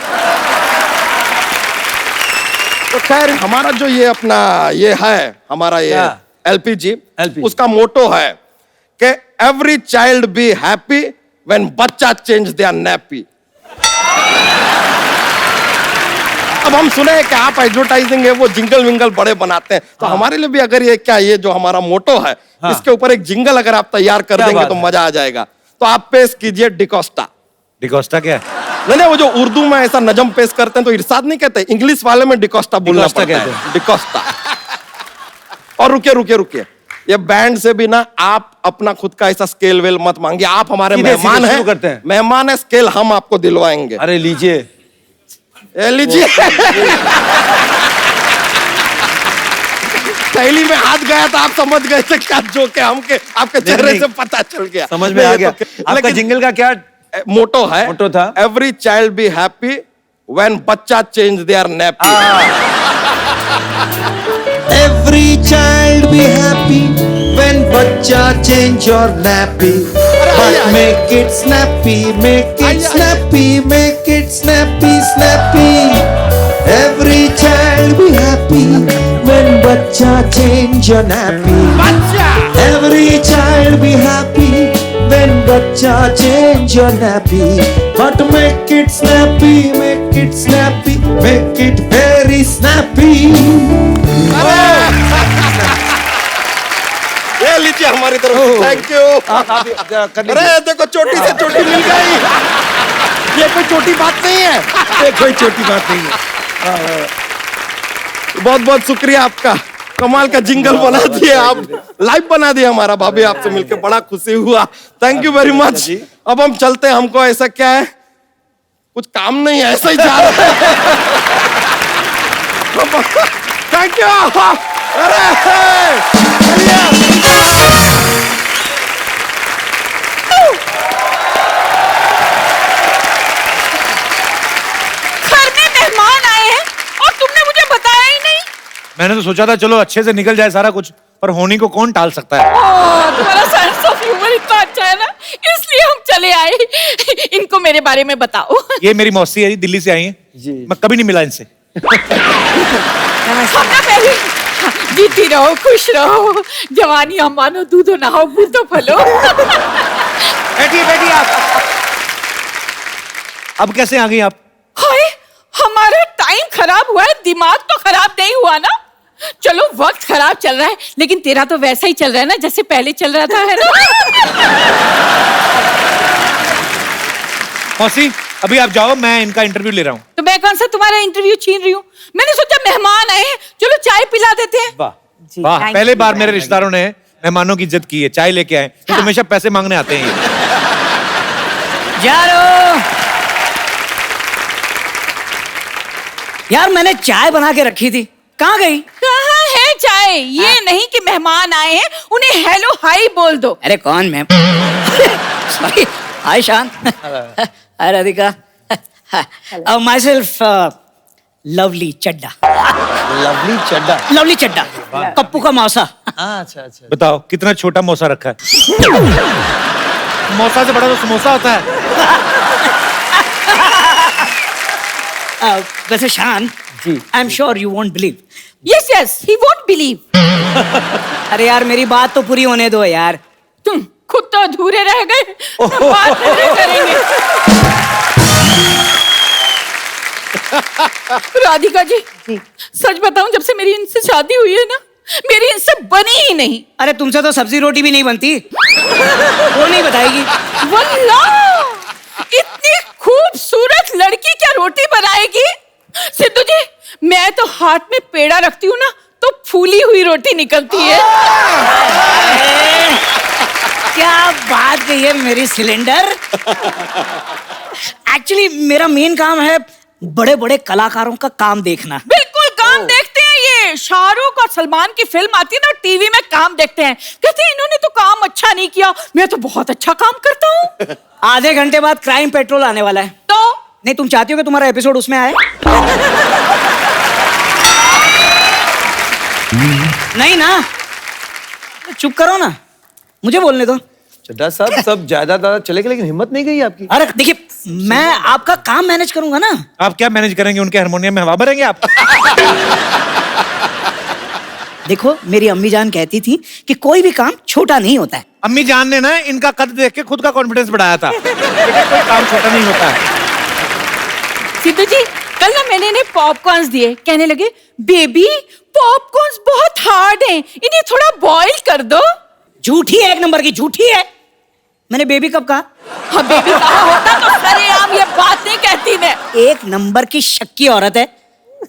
तो खैर हमारा जो ये अपना ये है, हमारा ये एलपीजी, उसका मोटो है कि every child be happy when बच्चा चेंज देयर नैपी। अब हम सुने कि आप एडवर्टाइजिंग है वो जिंगल विंगल बड़े बनाते हैं, तो हमारे लिए भी अगर ये क्या ये जो हमारा मोटो है, इसके ऊपर एक जिंगल अगर आप तैयार कर देंगे तो मजा आ जाएगा। तो आप पेश कीजिए डिकोस्टा। डिकोस्टा क्या है? नहीं, वो जो उर्दू में ऐसा नजम पेश करते हैं तो इरशाद नहीं कहते, इंग्लिश वाले में डिकोस्टा बोलना पड़ता है, डिकोस्टा। और रुकिए, ये बैंड से भी ना आप अपना खुद का ऐसा स्केल वेल मत मांगिए, आप हमारे मेहमान हैं, मेहमान है, स्केल हम आपको दिलवाएंगे। अरे लीजिए, लीजिए। थैली में हाथ गया तो आप समझ गए थे क्या जोक है, हमके आपके चेहरे से पता चल गया, समझ में आ गया। आपका जिंगल का क्या मोटो है? मोटो था every child be happy when बच्चा change their nappy. Every child be happy when बच्चा change your nappy, but make it snappy, make it snappy, make it snappy, snappy. Every child be happy when बच्चा change your nappy. Every child be happy when बच्चा change your nappy, but make it snappy, make it snappy, make it very snappy. ये लीजिए हमारी तरफ, thank you. अरे देखो चोटी से चोटी मिल गई, ये कोई छोटी बात नहीं है, ये कोई छोटी बात नहीं है। बहुत बहुत शुक्रिया आपका, कमाल का जिंगल बना दिए आप, लाइव बना दिया हमारा। भाभी आपसे मिलकर बड़ा खुशी हुआ, थैंक यू वेरी मच। अब हम चलते हैं, हमको ऐसा क्या है, कुछ काम नहीं है, ऐसा ही जा रहा है। Thank you. अरे घर में मेहमान आए हैं और तुमने मुझे बताया ही नहीं। मैंने तो सोचा था चलो अच्छे से निकल जाए सारा कुछ, पर होनी को कौन टाल सकता है। तुम्हारा सेंस ऑफ ह्यूमर इतना अच्छा है ना, इसलिए हम चले आए। इनको मेरे बारे में बताओ। ये मेरी मौसी है, दिल्ली से आई है, मैं कभी नहीं मिला इनसे। जीती रहो, खुश रहो, जवानी हम मानो दूधो नहाओ बूतो फलो। बैठिए आप। अब कैसे आ गई आप? हाय, हमारा टाइम खराब हुआ है, दिमाग तो खराब नहीं हुआ ना। चलो वक्त खराब चल रहा है, लेकिन तेरा तो वैसा ही चल रहा है ना जैसे पहले चल रहा था, है ना? मौसी अभी आप जाओ, मैं इनका इंटरव्यू ले रहा हूँ। तो मैं कौन सा तुम्हारा इंटरव्यू छीन रही हूँ? मैंने सोचा मेहमान आए हैं, चलो चाय पिला देते हैं। वाह, पहले बार मेरे रिश्तेदारों ने मेहमानों की इज्जत की है, चाय लेके आए। तो हमेशा पैसे मांगने आते हैं ये। यार मैंने चाय बना के रखी थी, कहाँ गई? कहाँ है चाय? ये नहीं कि मेहमान आए हैं उन्हें हेलो हाय बोल दो। अरे कौन ma'am? Sorry, hi Shaan, hi Radhika, myself Lovely Chadda. Lovely Chadda. Lovely Chadda, Kappu का मौसा। अच्छा अच्छा। बताओ कितना छोटा मौसा रखा है। मौसा से बड़ा तो समोसा होता है। वैसे Shaan ji, I am sure you won't believe. Yes yes, he won't believe. अरे यार मेरी बात तो पूरी होने दो यार। तुम खुद तो अधूरे रह गए, बात नहीं करेंगे। राधिका जी, सच बताऊं, जब से मेरी इनसे शादी हुई है ना, मेरी इनसे बनी ही नहीं। अरे तुमसे तो सब्जी रोटी भी नहीं बनती। वो नहीं बताएगी। वल्लाह, इतनी खूबसूरत लड़की क्या रोटी बनाएगी? सिद्धू जी, मैं तो हाथ में पेड़ा रखती हूँ ना तो फूली हुई रोटी निकलती है। क्या बात कही है मेरी सिलेंडर। एक्चुअली मेरा मेन काम है बड़े बड़े कलाकारों का काम देखना। बिल्कुल काम देखते हैं। ये शाहरुख और सलमान की फिल्म आती है ना, टीवी में काम देखते हैं, कहते हैं इन्होंने तो काम अच्छा नहीं किया, मैं तो बहुत अच्छा काम करता हूँ। आधे घंटे बाद क्राइम पेट्रोल आने वाला है। तो नहीं, तुम चाहती हो कि तुम्हारा एपिसोड उसमें आए? नहीं ना, चुप करो ना, मुझे बोलने दो। चड्डा साहब, सब ज्यादा चलेगा लेकिन हिम्मत नहीं गई आपकी। अरे देखिए, मैं आपका काम मैनेज करूंगा ना। आप क्या मैनेज करेंगे? उनके हारमोनियम में हवा भरेंगे आप? देखो, मेरी अम्मी जान कहती थी कि कोई भी काम छोटा नहीं होता है। अम्मी जान ने ना इनका कद देख के खुद का कॉन्फिडेंस बढ़ाया था। कोई काम छोटा नहीं होता है। सिद्धू जी, कल ना मैंने इन्हें पॉपकॉर्न्स दिए, कहने लगे बेबी पॉपकॉर्न्स बहुत हार्ड हैं, इन्हें थोड़ा बॉईल कर दो। झूठी है, एक नंबर की झूठी है। मैंने बेबी कब कहा? हाँ, बेबी कहा होता तो सरेआम ये बात नहीं कहती मैं। एक नंबर की शक्की औरत है।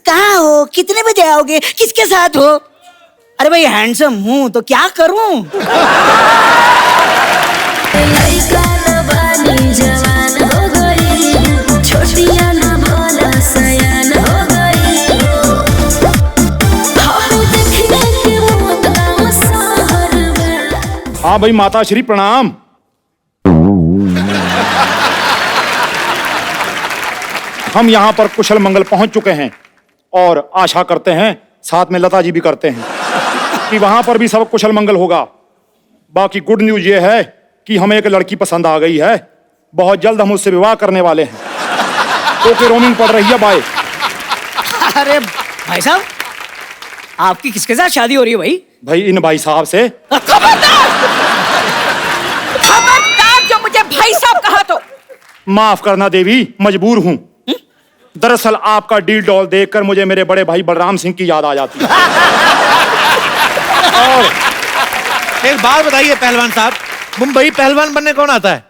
कहाँ हो? कितने बजे आओगे? किसके साथ हो? अरे भाई हैंडसम हूँ तो क्या करूँ? लइका न बानी जवान हो गई, छोटिया न भोला सयान हो गई। हम देखने के मौत का सहर में। हाँ भाई, माता श्री प्रणाम। हम यहाँ पर कुशल मंगल पहुंच चुके हैं और आशा करते हैं, साथ में लता जी भी करते हैं, कि वहां पर भी सब कुशल मंगल होगा। बाकी गुड न्यूज ये है कि हमें एक लड़की पसंद आ गई है। बहुत जल्द हम उससे विवाह करने वाले हैं। तो रोमिंग पड़ रही है। बाय। अरे भाई साहब, आपकी किसके साथ शादी हो रही है भाई? भाई इन भाई साहब से। खबरदार! खबरदार जो मुझे भाई साहब कहा तो। माफ करना देवी, मजबूर हूँ। दरअसल आपका डील डॉल देखकर मुझे मेरे बड़े भाई बलराम सिंह की याद आ जाती है। और एक बात बताइए पहलवान साहब, मुंबई पहलवान बनने कौन आता है?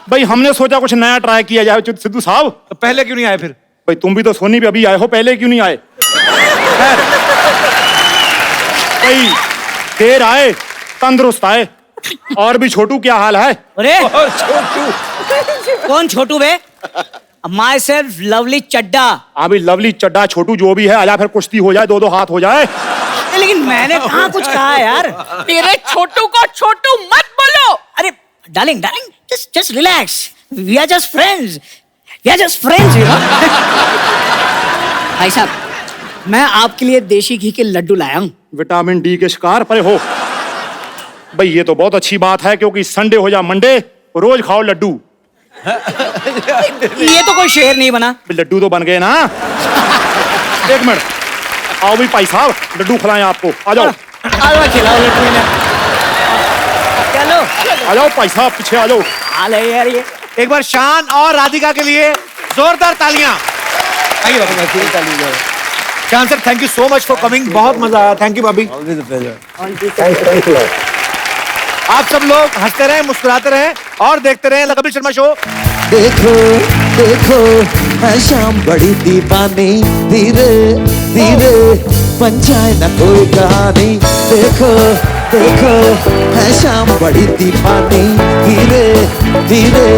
भाई हमने सोचा कुछ नया ट्राई किया जाए सिद्धू साहब। तो पहले क्यों नहीं आए फिर? भाई तुम भी तो सोनी भी अभी आए हो, पहले क्यों नहीं आए? भाई देर आए तंदुरुस्त आए। और भी छोटू, क्या हाल है? अरे छोटू, कौन छोटू बे? माई सेल्फ लवली चड्डा। अभी लवली चड्डा छोटू जो भी है, आजा फिर कुश्ती हो जाए, दो दो हाथ हो जाए। लेकिन मैंने कहाँ कुछ कहा यार। मेरे छोटू को छोटू मत बोलो। अरे darling darling, just relax, we are just friends, you know। भाई साहब, मैं आपके लिए देशी घी के लड्डू लाया हूँ। विटामिन डी के शिकार परे हो। भाई ये तो बहुत अच्छी बात है, क्योंकि संडे हो या मंडे रोज खाओ लड्डू। ये तो कोई शेर नहीं बना। लड्डू तो बन गए ना। एक मिनट, आओ भी भाई साहब, लड्डू खिलाएं आपको। आ जाओ। खिलाओ लड्डू इन्हें। चलो आ जाओ भाई साहब, पीछे आ जाओ। हाल है यार ये। एक बार शान और राधिका के लिए जोरदार तालियां। आइए बाबू। शान sir, thank you so much for coming, बहुत मजा आया। थैंक यू भाभी। आप सब लोग हंसते रहें, मुस्कुराते रहें और देखते रहें द कपिल शर्मा शो। देखो देखो है शाम बड़ी दीवानी, धीरे धीरे बन जाए ना कोई कहानी। देखो देखो है शाम बड़ी दीवानी, धीरे धीरे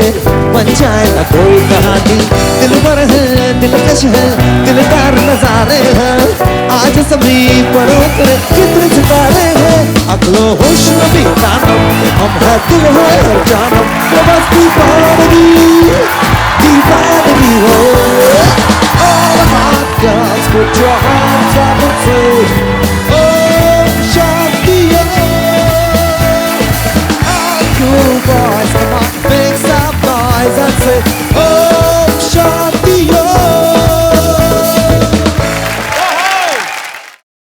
बन जाए ना कोई कहानी। दिल भर है, दिलकश है, दिलदार नजारे हैं, आज सभी पर उतरे कितने सितारे हैं। अगलो होश नबी दानम, हम है दिल है और जानम, तो बस दीवानगी दीवानगी हो। All the hot girls put your hands up and say oh Shanti, all you boys come on make some noise and say oh